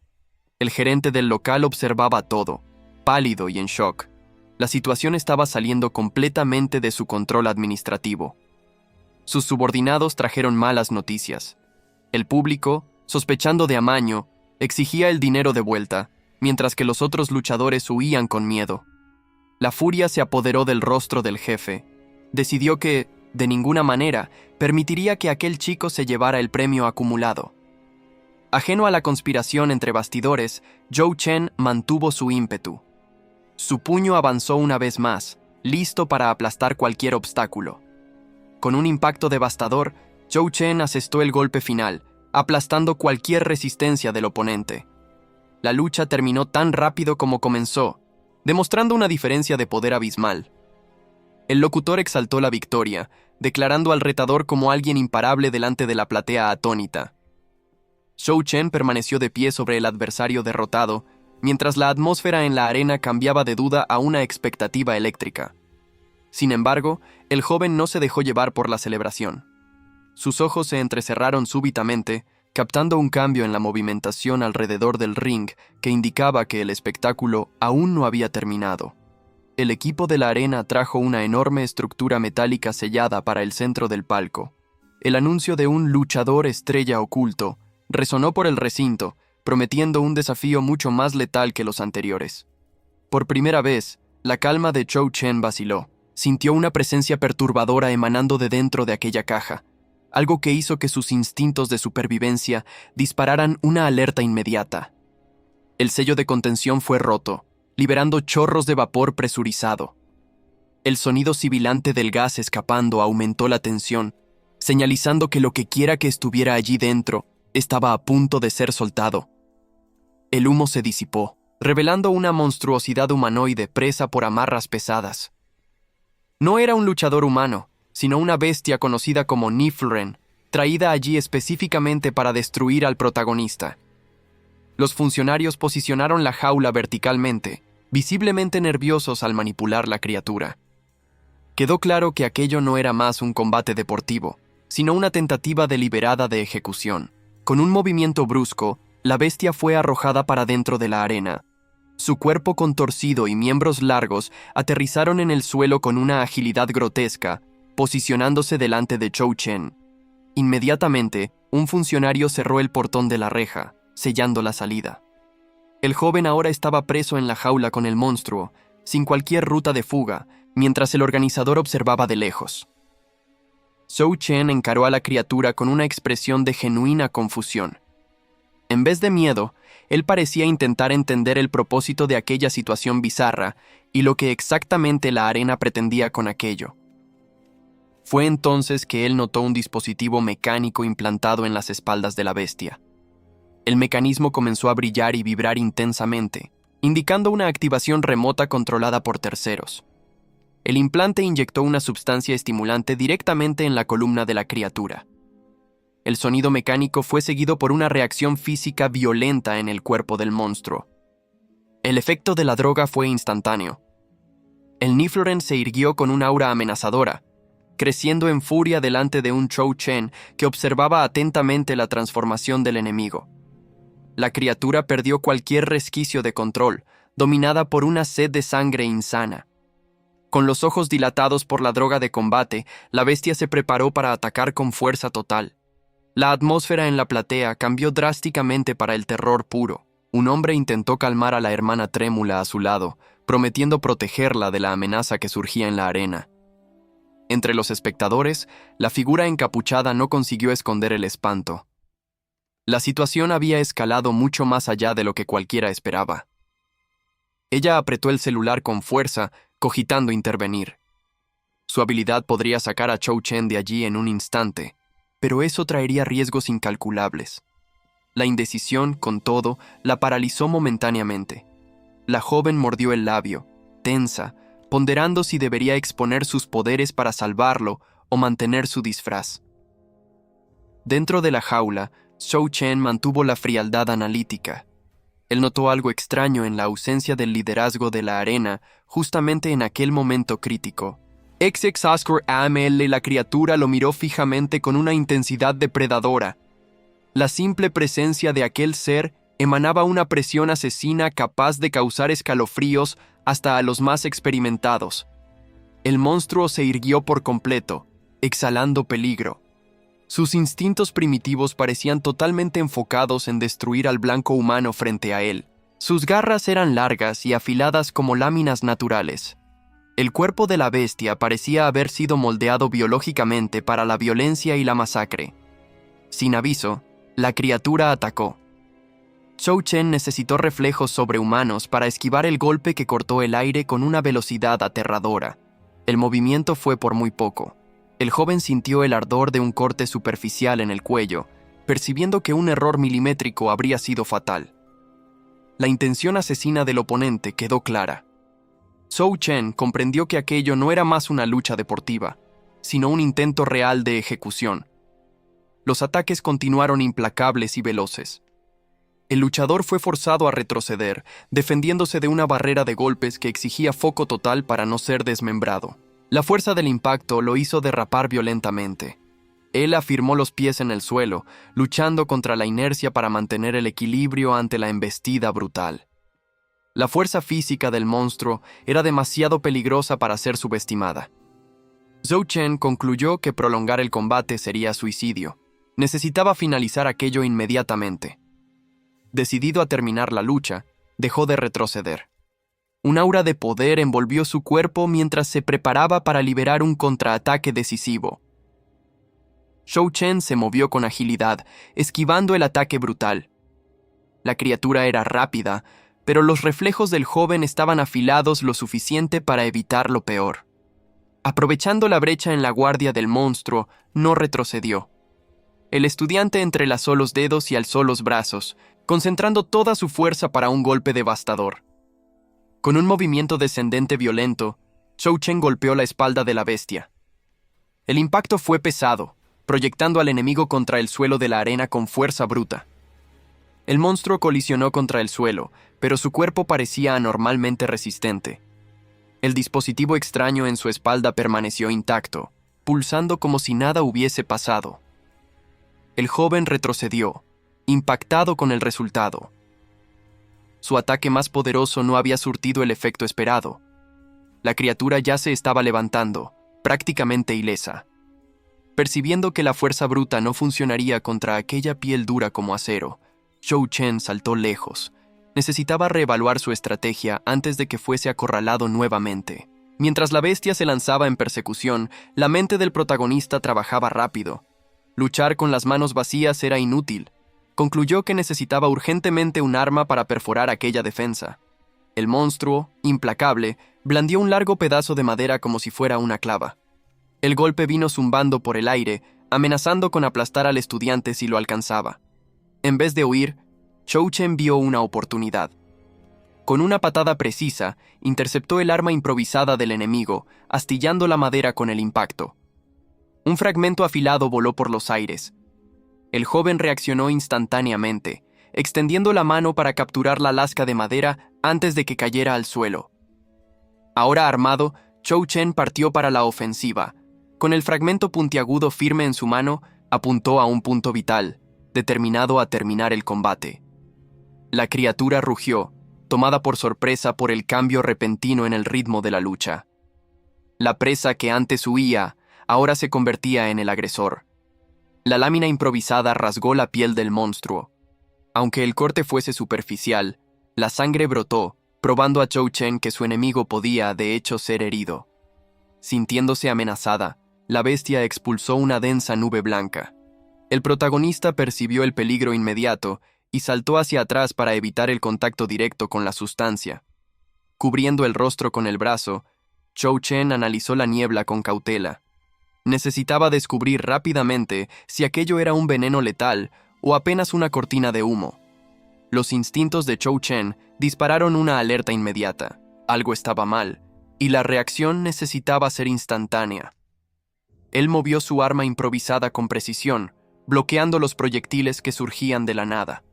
El gerente del local observaba todo, pálido y en shock. La situación estaba saliendo completamente de su control administrativo. Sus subordinados trajeron malas noticias. El público, sospechando de amaño, exigía el dinero de vuelta, mientras que los otros luchadores huían con miedo. La furia se apoderó del rostro del jefe. Decidió que, de ninguna manera, permitiría que aquel chico se llevara el premio acumulado. Ajeno a la conspiración entre bastidores, Zhou Chen mantuvo su ímpetu. Su puño avanzó una vez más, listo para aplastar cualquier obstáculo. Con un impacto devastador, Zhou Chen asestó el golpe final, aplastando cualquier resistencia del oponente. La lucha terminó tan rápido como comenzó, demostrando una diferencia de poder abismal. El locutor exaltó la victoria, declarando al retador como alguien imparable delante de la platea atónita. Zhou Chen permaneció de pie sobre el adversario derrotado, mientras la atmósfera en la arena cambiaba de duda a una expectativa eléctrica. Sin embargo, el joven no se dejó llevar por la celebración. Sus ojos se entrecerraron súbitamente, captando un cambio en la movimentación alrededor del ring que indicaba que el espectáculo aún no había terminado. El equipo de la arena trajo una enorme estructura metálica sellada para el centro del palco. El anuncio de un luchador estrella oculto resonó por el recinto, prometiendo un desafío mucho más letal que los anteriores. Por primera vez, la calma de Zhou Chen vaciló. Sintió una presencia perturbadora emanando de dentro de aquella caja, algo que hizo que sus instintos de supervivencia dispararan una alerta inmediata. El sello de contención fue roto, liberando chorros de vapor presurizado. El sonido sibilante del gas escapando aumentó la tensión, señalizando que lo que quiera que estuviera allí dentro estaba a punto de ser soltado. El humo se disipó, revelando una monstruosidad humanoide presa por amarras pesadas. No era un luchador humano, sino una bestia conocida como Niflren, traída allí específicamente para destruir al protagonista. Los funcionarios posicionaron la jaula verticalmente, visiblemente nerviosos al manipular la criatura. Quedó claro que aquello no era más un combate deportivo, sino una tentativa deliberada de ejecución. Con un movimiento brusco, la bestia fue arrojada para dentro de la arena. Su cuerpo contorcido y miembros largos aterrizaron en el suelo con una agilidad grotesca, posicionándose delante de Zhou Chen. Inmediatamente, un funcionario cerró el portón de la reja, sellando la salida. El joven ahora estaba preso en la jaula con el monstruo, sin cualquier ruta de fuga, mientras el organizador observaba de lejos. Zhou Chen encaró a la criatura con una expresión de genuina confusión. En vez de miedo, él parecía intentar entender el propósito de aquella situación bizarra y lo que exactamente la arena pretendía con aquello. Fue entonces que él notó un dispositivo mecánico implantado en las espaldas de la bestia. El mecanismo comenzó a brillar y vibrar intensamente, indicando una activación remota controlada por terceros. El implante inyectó una sustancia estimulante directamente en la columna de la criatura. El sonido mecánico fue seguido por una reacción física violenta en el cuerpo del monstruo. El efecto de la droga fue instantáneo. El Niflren se irguió con un aura amenazadora, creciendo en furia delante de un Zhou Chen que observaba atentamente la transformación del enemigo. La criatura perdió cualquier resquicio de control, dominada por una sed de sangre insana. Con los ojos dilatados por la droga de combate, la bestia se preparó para atacar con fuerza total. La atmósfera en la platea cambió drásticamente para el terror puro. Un hombre intentó calmar a la hermana trémula a su lado, prometiendo protegerla de la amenaza que surgía en la arena. Entre los espectadores, la figura encapuchada no consiguió esconder el espanto. La situación había escalado mucho más allá de lo que cualquiera esperaba. Ella apretó el celular con fuerza, cogitando intervenir. Su habilidad podría sacar a Zhou Chen de allí en un instante, pero eso traería riesgos incalculables. La indecisión, con todo, la paralizó momentáneamente. La joven mordió el labio, tensa, ponderando si debería exponer sus poderes para salvarlo o mantener su disfraz. Dentro de la jaula, Zhou Chen mantuvo la frialdad analítica. Él notó algo extraño en la ausencia del liderazgo de la arena justamente en aquel momento crítico. XX AML, la criatura lo miró fijamente con una intensidad depredadora. La simple presencia de aquel ser emanaba una presión asesina capaz de causar escalofríos hasta a los más experimentados. El monstruo se irguió por completo, exhalando peligro. Sus instintos primitivos parecían totalmente enfocados en destruir al blanco humano frente a él. Sus garras eran largas y afiladas como láminas naturales. El cuerpo de la bestia parecía haber sido moldeado biológicamente para la violencia y la masacre. Sin aviso, la criatura atacó. Zhou Chen necesitó reflejos sobrehumanos para esquivar el golpe que cortó el aire con una velocidad aterradora. El movimiento fue por muy poco. El joven sintió el ardor de un corte superficial en el cuello, percibiendo que un error milimétrico habría sido fatal. La intención asesina del oponente quedó clara. Zhou Chen comprendió que aquello no era más una lucha deportiva, sino un intento real de ejecución. Los ataques continuaron implacables y veloces. El luchador fue forzado a retroceder, defendiéndose de una barrera de golpes que exigía foco total para no ser desmembrado. La fuerza del impacto lo hizo derrapar violentamente. Él afirmó los pies en el suelo, luchando contra la inercia para mantener el equilibrio ante la embestida brutal. La fuerza física del monstruo era demasiado peligrosa para ser subestimada. Zhou Chen concluyó que prolongar el combate sería suicidio. Necesitaba finalizar aquello inmediatamente. Decidido a terminar la lucha, dejó de retroceder. Un aura de poder envolvió su cuerpo mientras se preparaba para liberar un contraataque decisivo. Zhou Chen se movió con agilidad, esquivando el ataque brutal. La criatura era rápida, pero los reflejos del joven estaban afilados lo suficiente para evitar lo peor. Aprovechando la brecha en la guardia del monstruo, no retrocedió. El estudiante entrelazó los dedos y alzó los brazos, concentrando toda su fuerza para un golpe devastador. Con un movimiento descendente violento, Zhou Chen golpeó la espalda de la bestia. El impacto fue pesado, proyectando al enemigo contra el suelo de la arena con fuerza bruta. El monstruo colisionó contra el suelo, pero su cuerpo parecía anormalmente resistente. El dispositivo extraño en su espalda permaneció intacto, pulsando como si nada hubiese pasado. El joven retrocedió, impactado con el resultado. Su ataque más poderoso no había surtido el efecto esperado. La criatura ya se estaba levantando, prácticamente ilesa. Percibiendo que la fuerza bruta no funcionaría contra aquella piel dura como acero, Zhou Chen saltó lejos. Necesitaba reevaluar su estrategia antes de que fuese acorralado nuevamente. Mientras la bestia se lanzaba en persecución, la mente del protagonista trabajaba rápido. Luchar con las manos vacías era inútil. Concluyó que necesitaba urgentemente un arma para perforar aquella defensa. El monstruo, implacable, blandió un largo pedazo de madera como si fuera una clava. El golpe vino zumbando por el aire, amenazando con aplastar al estudiante si lo alcanzaba. En vez de huir, Zhou Chen vio una oportunidad. Con una patada precisa, interceptó el arma improvisada del enemigo, astillando la madera con el impacto. Un fragmento afilado voló por los aires. El joven reaccionó instantáneamente, extendiendo la mano para capturar la lasca de madera antes de que cayera al suelo. Ahora armado, Zhou Chen partió para la ofensiva. Con el fragmento puntiagudo firme en su mano, apuntó a un punto vital, determinado a terminar el combate. La criatura rugió, tomada por sorpresa por el cambio repentino en el ritmo de la lucha. La presa que antes huía, ahora se convertía en el agresor. La lámina improvisada rasgó la piel del monstruo. Aunque el corte fuese superficial, la sangre brotó, probando a Zhou Chen que su enemigo podía, de hecho, ser herido. Sintiéndose amenazada, la bestia expulsó una densa nube blanca. El protagonista percibió el peligro inmediato y saltó hacia atrás para evitar el contacto directo con la sustancia. Cubriendo el rostro con el brazo, Zhou Chen analizó la niebla con cautela. Necesitaba descubrir rápidamente si aquello era un veneno letal o apenas una cortina de humo. Los instintos de Zhou Chen dispararon una alerta inmediata. Algo estaba mal, y la reacción necesitaba ser instantánea. Él movió su arma improvisada con precisión, bloqueando los proyectiles que surgían de la nada.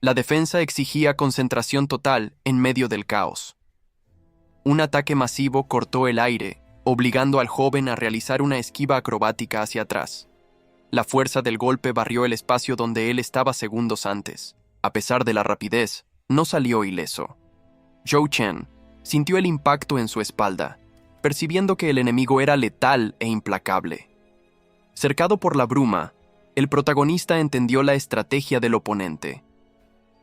La defensa exigía concentración total en medio del caos. Un ataque masivo cortó el aire, obligando al joven a realizar una esquiva acrobática hacia atrás. La fuerza del golpe barrió el espacio donde él estaba segundos antes. A pesar de la rapidez, no salió ileso. Zhou Chen sintió el impacto en su espalda, percibiendo que el enemigo era letal e implacable. Cercado por la bruma, el protagonista entendió la estrategia del oponente.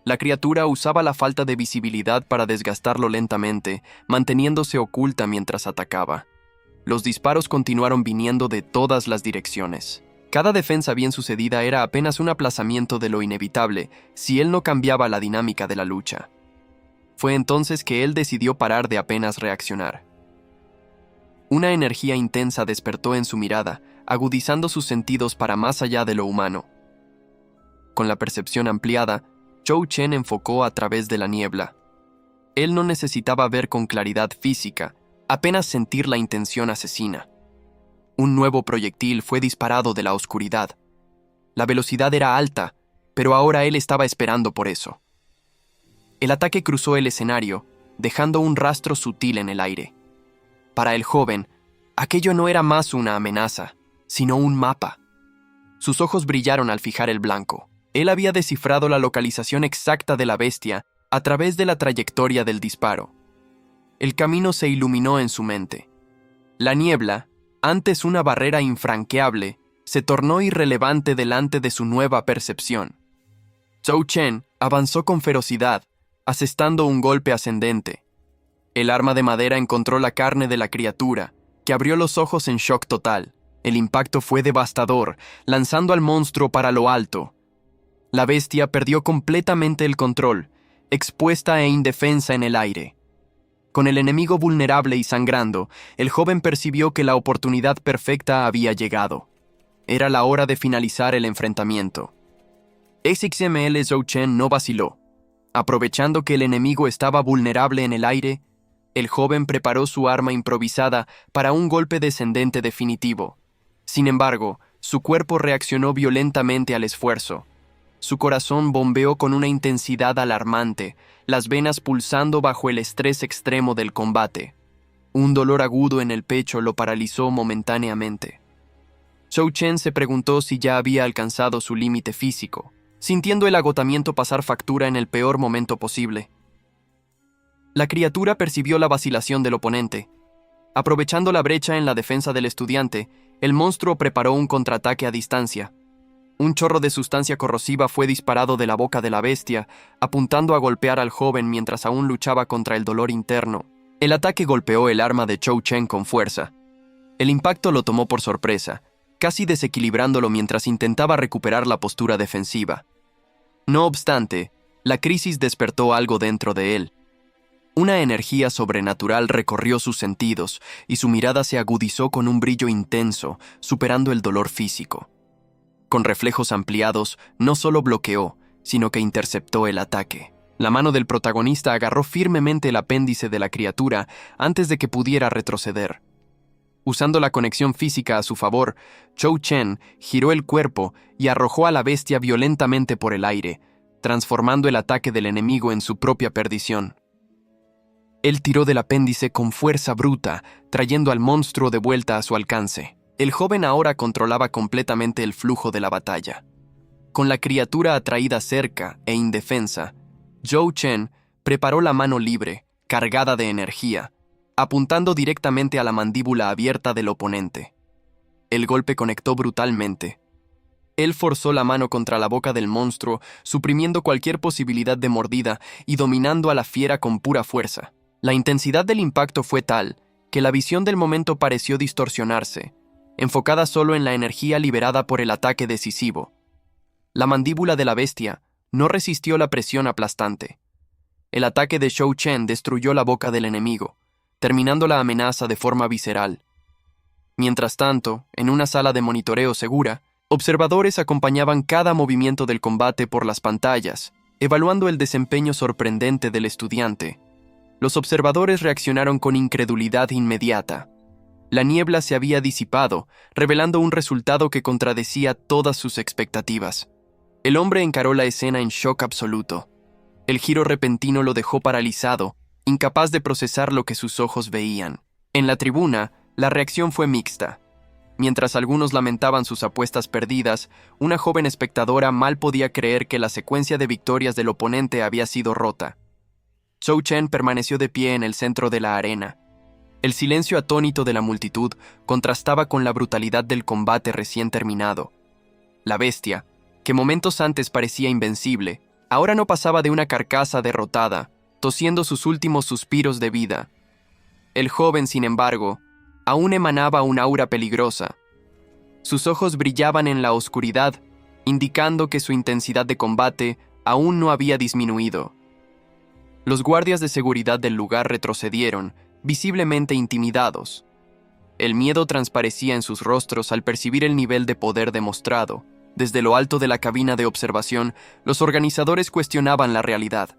La criatura usaba la falta de visibilidad para desgastarlo lentamente, manteniéndose oculta mientras atacaba. Los disparos continuaron viniendo de todas las direcciones. Cada defensa bien sucedida era apenas un aplazamiento de lo inevitable si él no cambiaba la dinámica de la lucha. Fue entonces que él decidió parar de apenas reaccionar. Una energía intensa despertó en su mirada, agudizando sus sentidos para más allá de lo humano. Con la percepción ampliada, Zhou Chen enfocó a través de la niebla. Él no necesitaba ver con claridad física, apenas sentir la intención asesina. Un nuevo proyectil fue disparado de la oscuridad. La velocidad era alta, pero ahora él estaba esperando por eso. El ataque cruzó el escenario, dejando un rastro sutil en el aire. Para el joven, aquello no era más una amenaza, sino un mapa. Sus ojos brillaron al fijar el blanco. Él había descifrado la localización exacta de la bestia a través de la trayectoria del disparo. El camino se iluminó en su mente. La niebla, antes una barrera infranqueable, se tornó irrelevante delante de su nueva percepción. Zhou Chen avanzó con ferocidad, asestando un golpe ascendente. El arma de madera encontró la carne de la criatura, que abrió los ojos en shock total. El impacto fue devastador, lanzando al monstruo para lo alto. La bestia perdió completamente el control, expuesta e indefensa en el aire. Con el enemigo vulnerable y sangrando, el joven percibió que la oportunidad perfecta había llegado. Era la hora de finalizar el enfrentamiento. XML Zhou Chen no vaciló. Aprovechando que el enemigo estaba vulnerable en el aire, el joven preparó su arma improvisada para un golpe descendente definitivo. Sin embargo, su cuerpo reaccionó violentamente al esfuerzo. Su corazón bombeó con una intensidad alarmante, las venas pulsando bajo el estrés extremo del combate. Un dolor agudo en el pecho lo paralizó momentáneamente. Zhou Chen se preguntó si ya había alcanzado su límite físico, sintiendo el agotamiento pasar factura en el peor momento posible. La criatura percibió la vacilación del oponente. Aprovechando la brecha en la defensa del estudiante, el monstruo preparó un contraataque a distancia. Un chorro de sustancia corrosiva fue disparado de la boca de la bestia, apuntando a golpear al joven mientras aún luchaba contra el dolor interno. El ataque golpeó el arma de Zhou Chen con fuerza. El impacto lo tomó por sorpresa, casi desequilibrándolo mientras intentaba recuperar la postura defensiva. No obstante, la crisis despertó algo dentro de él. Una energía sobrenatural recorrió sus sentidos y su mirada se agudizó con un brillo intenso, superando el dolor físico. Con reflejos ampliados, no solo bloqueó, sino que interceptó el ataque. La mano del protagonista agarró firmemente el apéndice de la criatura antes de que pudiera retroceder. Usando la conexión física a su favor, Zhou Chen giró el cuerpo y arrojó a la bestia violentamente por el aire, transformando el ataque del enemigo en su propia perdición. Él tiró del apéndice con fuerza bruta, trayendo al monstruo de vuelta a su alcance. El joven ahora controlaba completamente el flujo de la batalla. Con la criatura atraída cerca e indefensa, Zhou Chen preparó la mano libre, cargada de energía, apuntando directamente a la mandíbula abierta del oponente. El golpe conectó brutalmente. Él forzó la mano contra la boca del monstruo, suprimiendo cualquier posibilidad de mordida y dominando a la fiera con pura fuerza. La intensidad del impacto fue tal que la visión del momento pareció distorsionarse, enfocada solo en la energía liberada por el ataque decisivo. La mandíbula de la bestia no resistió la presión aplastante. El ataque de Zhou Chen destruyó la boca del enemigo, terminando la amenaza de forma visceral. Mientras tanto, en una sala de monitoreo segura, observadores acompañaban cada movimiento del combate por las pantallas, evaluando el desempeño sorprendente del estudiante. Los observadores reaccionaron con incredulidad inmediata. La niebla se había disipado, revelando un resultado que contradecía todas sus expectativas. El hombre encaró la escena en shock absoluto. El giro repentino lo dejó paralizado, incapaz de procesar lo que sus ojos veían. En la tribuna, la reacción fue mixta. Mientras algunos lamentaban sus apuestas perdidas, una joven espectadora mal podía creer que la secuencia de victorias del oponente había sido rota. Zhou Chen permaneció de pie en el centro de la arena. El silencio atónito de la multitud contrastaba con la brutalidad del combate recién terminado. La bestia, que momentos antes parecía invencible, ahora no pasaba de una carcasa derrotada, tosiendo sus últimos suspiros de vida. El joven, sin embargo, aún emanaba un aura peligrosa. Sus ojos brillaban en la oscuridad, indicando que su intensidad de combate aún no había disminuido. Los guardias de seguridad del lugar retrocedieron, visiblemente intimidados. El miedo transparecía en sus rostros al percibir el nivel de poder demostrado. Desde lo alto de la cabina de observación, los organizadores cuestionaban la realidad.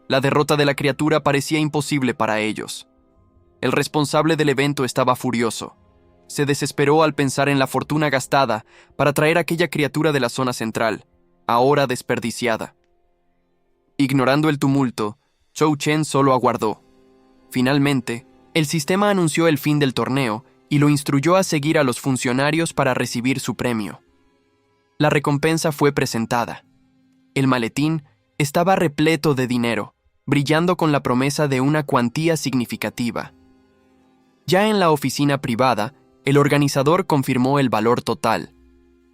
La derrota de la criatura parecía imposible para ellos. El responsable del evento estaba furioso. Se desesperó al pensar en la fortuna gastada para traer aquella criatura de la zona central, ahora desperdiciada. Ignorando el tumulto, Zhou Chen solo aguardó. Finalmente, el sistema anunció el fin del torneo y lo instruyó a seguir a los funcionarios para recibir su premio. La recompensa fue presentada. El maletín estaba repleto de dinero, brillando con la promesa de una cuantía significativa. Ya en la oficina privada, el organizador confirmó el valor total.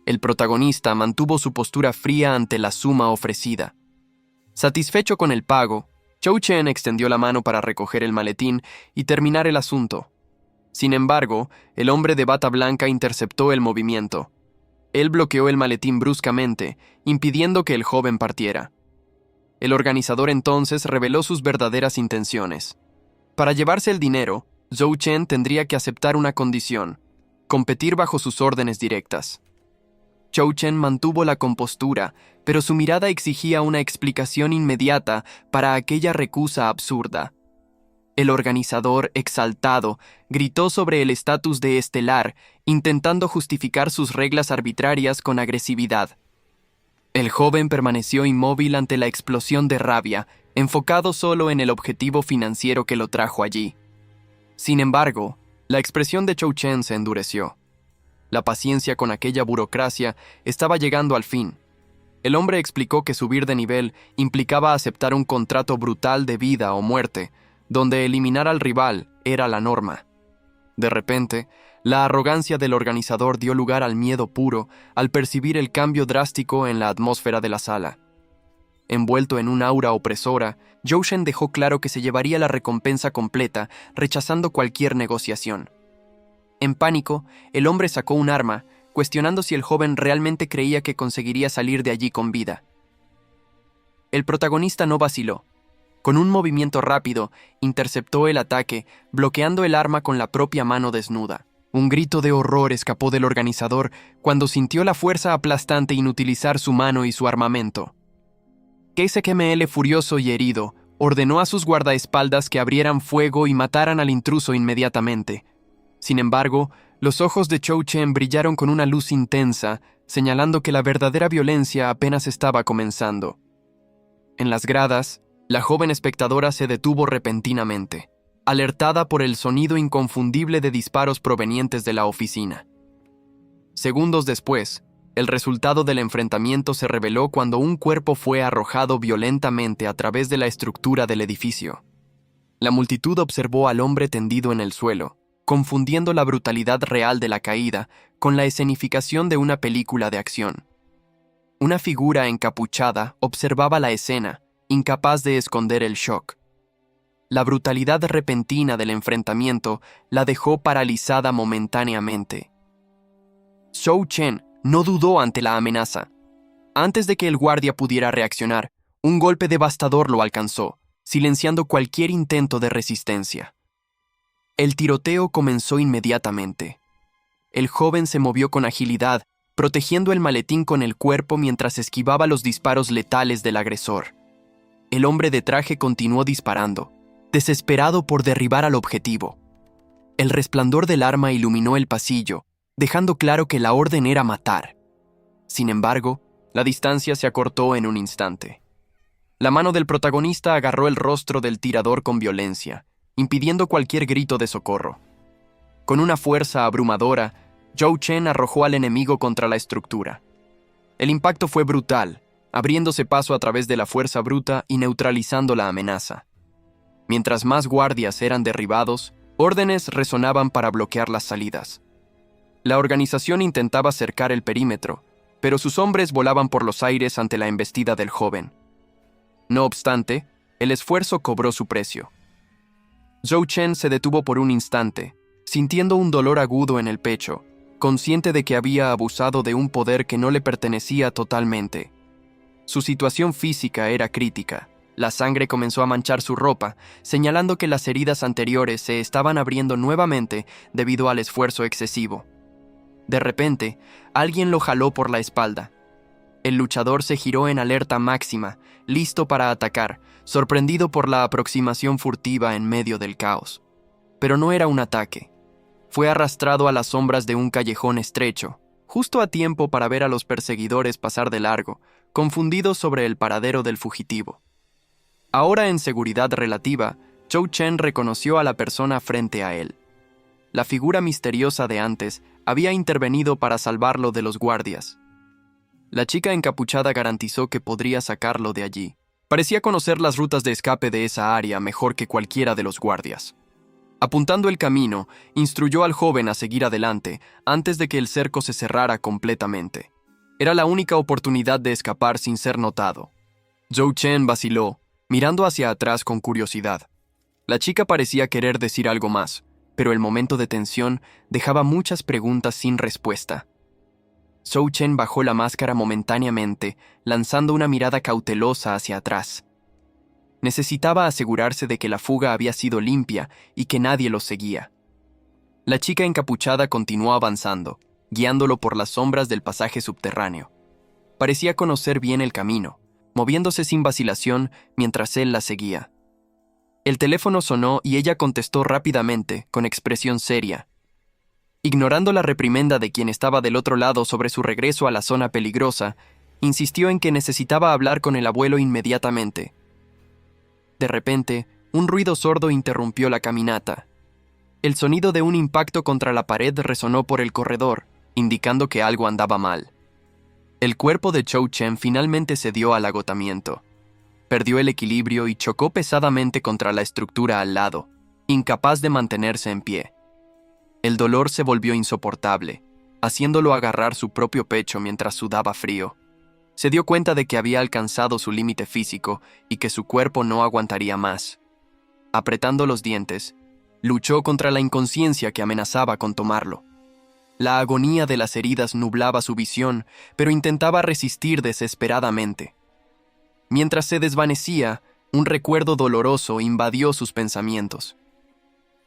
El protagonista mantuvo su postura fría ante la suma ofrecida. Satisfecho con el pago, Zhou Chen extendió la mano para recoger el maletín y terminar el asunto. Sin embargo, el hombre de bata blanca interceptó el movimiento. Él bloqueó el maletín bruscamente, impidiendo que el joven partiera. El organizador entonces reveló sus verdaderas intenciones. Para llevarse el dinero, Zhou Chen tendría que aceptar una condición: competir bajo sus órdenes directas. Zhou Chen mantuvo la compostura, pero su mirada exigía una explicación inmediata para aquella recusa absurda. El organizador, exaltado, gritó sobre el estatus de estelar, intentando justificar sus reglas arbitrarias con agresividad. El joven permaneció inmóvil ante la explosión de rabia, enfocado solo en el objetivo financiero que lo trajo allí. Sin embargo, la expresión de Zhou Chen se endureció. La paciencia con aquella burocracia estaba llegando al fin. El hombre explicó que subir de nivel implicaba aceptar un contrato brutal de vida o muerte, donde eliminar al rival era la norma. De repente, la arrogancia del organizador dio lugar al miedo puro al percibir el cambio drástico en la atmósfera de la sala. Envuelto en un aura opresora, Zhou Chen dejó claro que se llevaría la recompensa completa, rechazando cualquier negociación. En pánico, el hombre sacó un arma, cuestionando si el joven realmente creía que conseguiría salir de allí con vida. El protagonista no vaciló. Con un movimiento rápido, interceptó el ataque, bloqueando el arma con la propia mano desnuda. Un grito de horror escapó del organizador cuando sintió la fuerza aplastante inutilizar su mano y su armamento. KSKML, furioso y herido, ordenó a sus guardaespaldas que abrieran fuego y mataran al intruso inmediatamente. Sin embargo, los ojos de Zhou Chen brillaron con una luz intensa, señalando que la verdadera violencia apenas estaba comenzando. En las gradas, la joven espectadora se detuvo repentinamente, alertada por el sonido inconfundible de disparos provenientes de la oficina. Segundos después, el resultado del enfrentamiento se reveló cuando un cuerpo fue arrojado violentamente a través de la estructura del edificio. La multitud observó al hombre tendido en el suelo, confundiendo la brutalidad real de la caída con la escenificación de una película de acción. Una figura encapuchada observaba la escena, incapaz de esconder el shock. La brutalidad repentina del enfrentamiento la dejó paralizada momentáneamente. Zhou Chen no dudó ante la amenaza. Antes de que el guardia pudiera reaccionar, un golpe devastador lo alcanzó, silenciando cualquier intento de resistencia. El tiroteo comenzó inmediatamente. El joven se movió con agilidad, protegiendo el maletín con el cuerpo mientras esquivaba los disparos letales del agresor. El hombre de traje continuó disparando, desesperado por derribar al objetivo. El resplandor del arma iluminó el pasillo, dejando claro que la orden era matar. Sin embargo, la distancia se acortó en un instante. La mano del protagonista agarró el rostro del tirador con violencia, impidiendo cualquier grito de socorro. Con una fuerza abrumadora, Zhou Chen arrojó al enemigo contra la estructura. El impacto fue brutal, abriéndose paso a través de la fuerza bruta y neutralizando la amenaza. Mientras más guardias eran derribados, órdenes resonaban para bloquear las salidas. La organización intentaba cercar el perímetro, pero sus hombres volaban por los aires ante la embestida del joven. No obstante, el esfuerzo cobró su precio. Zhou Chen se detuvo por un instante, sintiendo un dolor agudo en el pecho, consciente de que había abusado de un poder que no le pertenecía totalmente. Su situación física era crítica. La sangre comenzó a manchar su ropa, señalando que las heridas anteriores se estaban abriendo nuevamente debido al esfuerzo excesivo. De repente, alguien lo jaló por la espalda. El luchador se giró en alerta máxima, listo para atacar, sorprendido por la aproximación furtiva en medio del caos. Pero no era un ataque. Fue arrastrado a las sombras de un callejón estrecho, justo a tiempo para ver a los perseguidores pasar de largo, confundidos sobre el paradero del fugitivo. Ahora en seguridad relativa, Zhou Chen reconoció a la persona frente a él. La figura misteriosa de antes había intervenido para salvarlo de los guardias. La chica encapuchada garantizó que podría sacarlo de allí. Parecía conocer las rutas de escape de esa área mejor que cualquiera de los guardias. Apuntando el camino, instruyó al joven a seguir adelante antes de que el cerco se cerrara completamente. Era la única oportunidad de escapar sin ser notado. Zhou Chen vaciló, mirando hacia atrás con curiosidad. La chica parecía querer decir algo más, pero el momento de tensión dejaba muchas preguntas sin respuesta. Zhou Chen bajó la máscara momentáneamente, lanzando una mirada cautelosa hacia atrás. Necesitaba asegurarse de que la fuga había sido limpia y que nadie los seguía. La chica encapuchada continuó avanzando, guiándolo por las sombras del pasaje subterráneo. Parecía conocer bien el camino, moviéndose sin vacilación mientras él la seguía. El teléfono sonó y ella contestó rápidamente, con expresión seria. Ignorando la reprimenda de quien estaba del otro lado sobre su regreso a la zona peligrosa, insistió en que necesitaba hablar con el abuelo inmediatamente. De repente, un ruido sordo interrumpió la caminata. El sonido de un impacto contra la pared resonó por el corredor, indicando que algo andaba mal. El cuerpo de Zhou Chen finalmente cedió al agotamiento. Perdió el equilibrio y chocó pesadamente contra la estructura al lado, incapaz de mantenerse en pie. El dolor se volvió insoportable, haciéndolo agarrar su propio pecho mientras sudaba frío. Se dio cuenta de que había alcanzado su límite físico y que su cuerpo no aguantaría más. Apretando los dientes, luchó contra la inconsciencia que amenazaba con tomarlo. La agonía de las heridas nublaba su visión, pero intentaba resistir desesperadamente. Mientras se desvanecía, un recuerdo doloroso invadió sus pensamientos.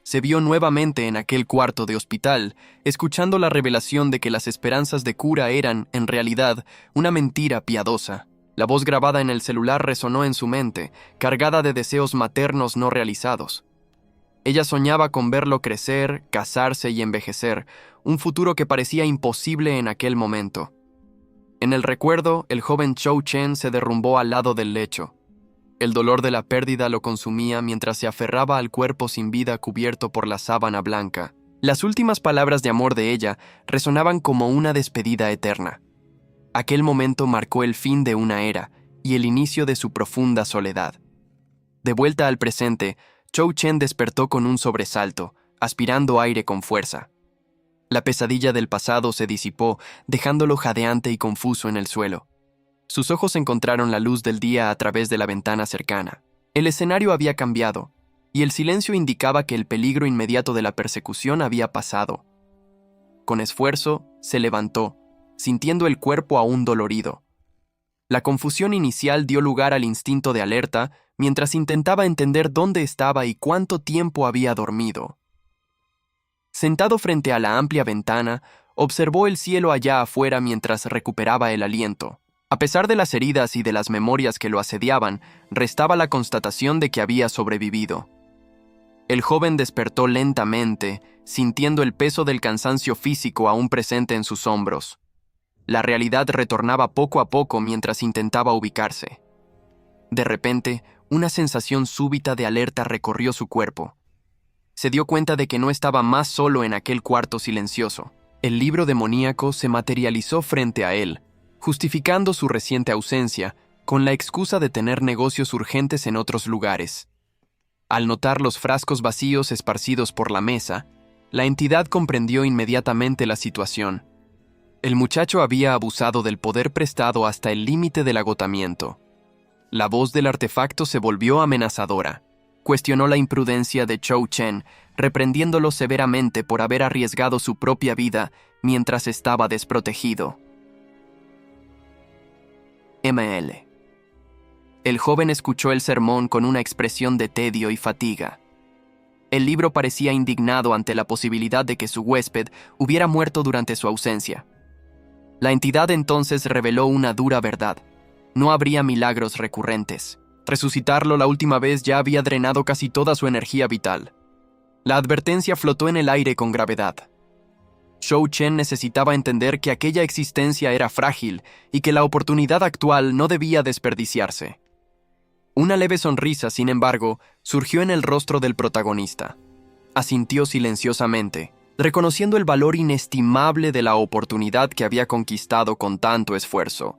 Se vio nuevamente en aquel cuarto de hospital, escuchando la revelación de que las esperanzas de cura eran, en realidad, una mentira piadosa. La voz grabada en el celular resonó en su mente, cargada de deseos maternos no realizados. Ella soñaba con verlo crecer, casarse y envejecer, un futuro que parecía imposible en aquel momento. En el recuerdo, el joven Zhou Chen se derrumbó al lado del lecho. El dolor de la pérdida lo consumía mientras se aferraba al cuerpo sin vida cubierto por la sábana blanca. Las últimas palabras de amor de ella resonaban como una despedida eterna. Aquel momento marcó el fin de una era y el inicio de su profunda soledad. De vuelta al presente, Zhou Chen despertó con un sobresalto, aspirando aire con fuerza. La pesadilla del pasado se disipó, dejándolo jadeante y confuso en el suelo. Sus ojos encontraron la luz del día a través de la ventana cercana. El escenario había cambiado, y el silencio indicaba que el peligro inmediato de la persecución había pasado. Con esfuerzo, se levantó, sintiendo el cuerpo aún dolorido. La confusión inicial dio lugar al instinto de alerta mientras intentaba entender dónde estaba y cuánto tiempo había dormido. Sentado frente a la amplia ventana, observó el cielo allá afuera mientras recuperaba el aliento. A pesar de las heridas y de las memorias que lo asediaban, restaba la constatación de que había sobrevivido. El joven despertó lentamente, sintiendo el peso del cansancio físico aún presente en sus hombros. La realidad retornaba poco a poco mientras intentaba ubicarse. De repente, una sensación súbita de alerta recorrió su cuerpo. Se dio cuenta de que no estaba más solo en aquel cuarto silencioso. El libro demoníaco se materializó frente a él, justificando su reciente ausencia con la excusa de tener negocios urgentes en otros lugares. Al notar los frascos vacíos esparcidos por la mesa, la entidad comprendió inmediatamente la situación. El muchacho había abusado del poder prestado hasta el límite del agotamiento. La voz del artefacto se volvió amenazadora. Cuestionó la imprudencia de Zhou Chen, reprendiéndolo severamente por haber arriesgado su propia vida mientras estaba desprotegido. ML. El joven escuchó el sermón con una expresión de tedio y fatiga. El libro parecía indignado ante la posibilidad de que su huésped hubiera muerto durante su ausencia. La entidad entonces reveló una dura verdad. No habría milagros recurrentes. Resucitarlo la última vez ya había drenado casi toda su energía vital. La advertencia flotó en el aire con gravedad. Zhou Chen necesitaba entender que aquella existencia era frágil y que la oportunidad actual no debía desperdiciarse. Una leve sonrisa, sin embargo, surgió en el rostro del protagonista. Asintió silenciosamente, reconociendo el valor inestimable de la oportunidad que había conquistado con tanto esfuerzo.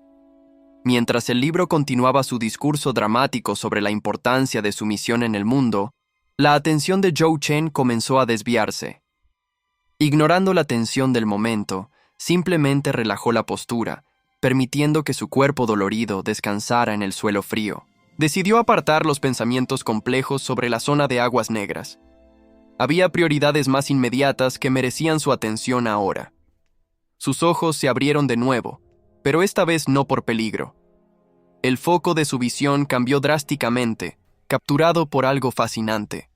Mientras el libro continuaba su discurso dramático sobre la importancia de su misión en el mundo, la atención de Zhou Chen comenzó a desviarse. Ignorando la tensión del momento, simplemente relajó la postura, permitiendo que su cuerpo dolorido descansara en el suelo frío. Decidió apartar los pensamientos complejos sobre la zona de aguas negras. Había prioridades más inmediatas que merecían su atención ahora. Sus ojos se abrieron de nuevo, pero esta vez no por peligro. El foco de su visión cambió drásticamente, capturado por algo fascinante.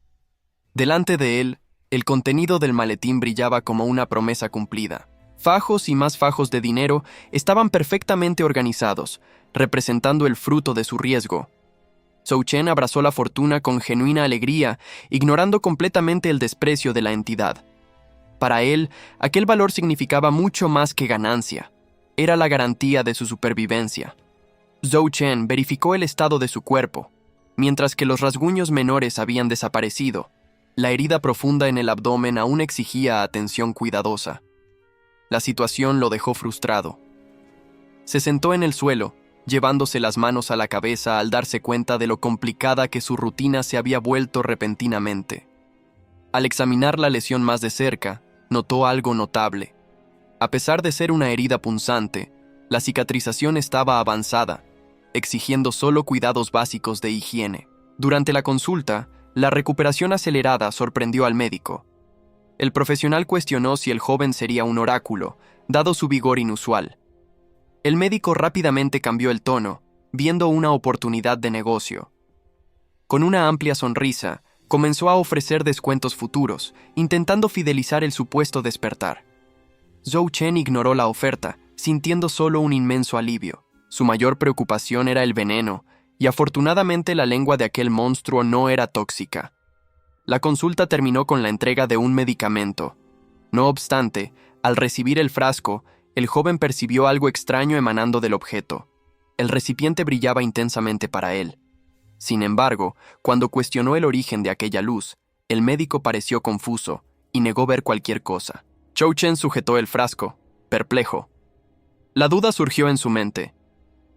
Delante de él, el contenido del maletín brillaba como una promesa cumplida. Fajos y más fajos de dinero estaban perfectamente organizados, representando el fruto de su riesgo. Zhou Chen abrazó la fortuna con genuina alegría, ignorando completamente el desprecio de la entidad. Para él, aquel valor significaba mucho más que ganancia. Era la garantía de su supervivencia. Zhou Chen verificó el estado de su cuerpo. Mientras que los rasguños menores habían desaparecido, la herida profunda en el abdomen aún exigía atención cuidadosa. La situación lo dejó frustrado. Se sentó en el suelo, llevándose las manos a la cabeza al darse cuenta de lo complicada que su rutina se había vuelto repentinamente. Al examinar la lesión más de cerca, notó algo notable. A pesar de ser una herida punzante, la cicatrización estaba avanzada, exigiendo solo cuidados básicos de higiene. Durante la consulta, la recuperación acelerada sorprendió al médico. El profesional cuestionó si el joven sería un oráculo, dado su vigor inusual. El médico rápidamente cambió el tono, viendo una oportunidad de negocio. Con una amplia sonrisa, comenzó a ofrecer descuentos futuros, intentando fidelizar el supuesto despertar. Zhou Chen ignoró la oferta, sintiendo solo un inmenso alivio. Su mayor preocupación era el veneno, y afortunadamente la lengua de aquel monstruo no era tóxica. La consulta terminó con la entrega de un medicamento. No obstante, al recibir el frasco, el joven percibió algo extraño emanando del objeto. El recipiente brillaba intensamente para él. Sin embargo, cuando cuestionó el origen de aquella luz, el médico pareció confuso y negó ver cualquier cosa. Zhou Chen sujetó el frasco, perplejo. La duda surgió en su mente.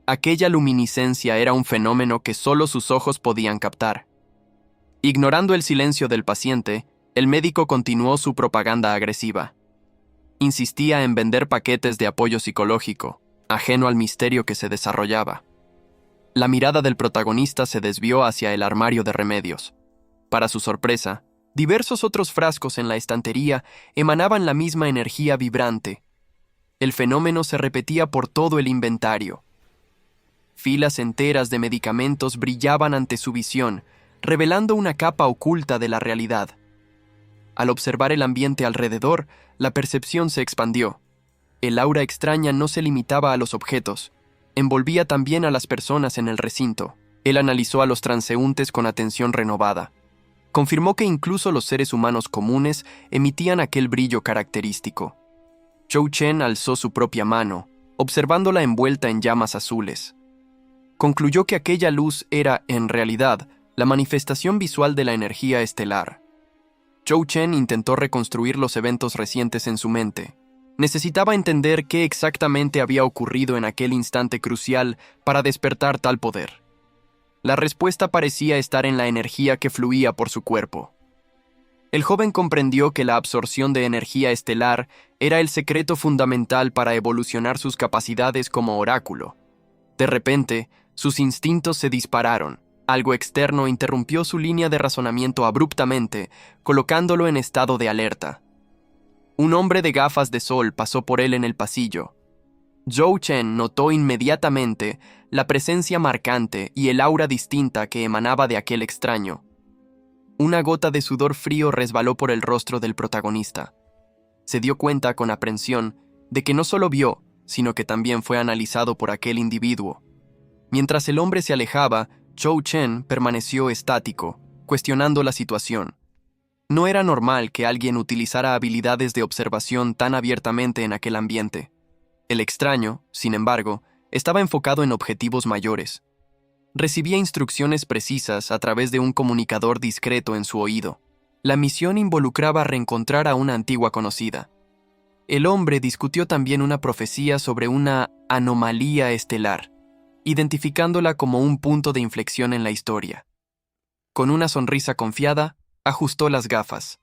Aquella luminiscencia era un fenómeno que solo sus ojos podían captar. Ignorando el silencio del paciente, El médico continuó su propaganda agresiva. Insistía en vender paquetes de apoyo psicológico, ajeno al misterio que se desarrollaba. La mirada del protagonista se desvió hacia el armario de remedios. Para su sorpresa, diversos otros frascos en la estantería emanaban la misma energía vibrante. El fenómeno se repetía por todo el inventario. Filas enteras de medicamentos brillaban ante su visión, revelando una capa oculta de la realidad. Al observar el ambiente alrededor, la percepción se expandió. El aura extraña no se limitaba a los objetos, envolvía también a las personas en el recinto. Él analizó a los transeúntes con atención renovada. Confirmó que incluso los seres humanos comunes emitían aquel brillo característico. Zhou Chen alzó su propia mano, observándola envuelta en llamas azules. Concluyó que aquella luz era, en realidad, la manifestación visual de la energía estelar. Zhou Chen intentó reconstruir los eventos recientes en su mente. Necesitaba entender qué exactamente había ocurrido en aquel instante crucial para despertar tal poder. La respuesta parecía estar en la energía que fluía por su cuerpo. El joven comprendió que la absorción de energía estelar era el secreto fundamental para evolucionar sus capacidades como oráculo. De repente, sus instintos se dispararon. Algo externo interrumpió su línea de razonamiento abruptamente, colocándolo en estado de alerta. Un hombre de gafas de sol pasó por él en el pasillo. Zhou Chen notó inmediatamente la presencia marcante y el aura distinta que emanaba de aquel extraño. Una gota de sudor frío resbaló por el rostro del protagonista. Se dio cuenta con aprensión de que no solo vio, sino que también fue analizado por aquel individuo. Mientras el hombre se alejaba, Zhou Chen permaneció estático, cuestionando la situación. No era normal que alguien utilizara habilidades de observación tan abiertamente en aquel ambiente. El extraño, sin embargo, estaba enfocado en objetivos mayores. Recibía instrucciones precisas a través de un comunicador discreto en su oído. La misión involucraba reencontrar a una antigua conocida. El hombre discutió también una profecía sobre una anomalía estelar, identificándola como un punto de inflexión en la historia. Con una sonrisa confiada, ajustó las gafas.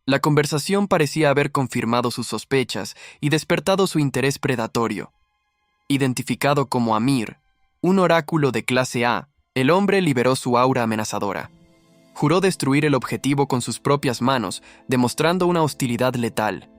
La conversación parecía haber confirmado sus sospechas y despertado su interés predatorio. Identificado como Amir, un oráculo de clase A, el hombre liberó su aura amenazadora. Juró destruir el objetivo con sus propias manos, demostrando una hostilidad letal.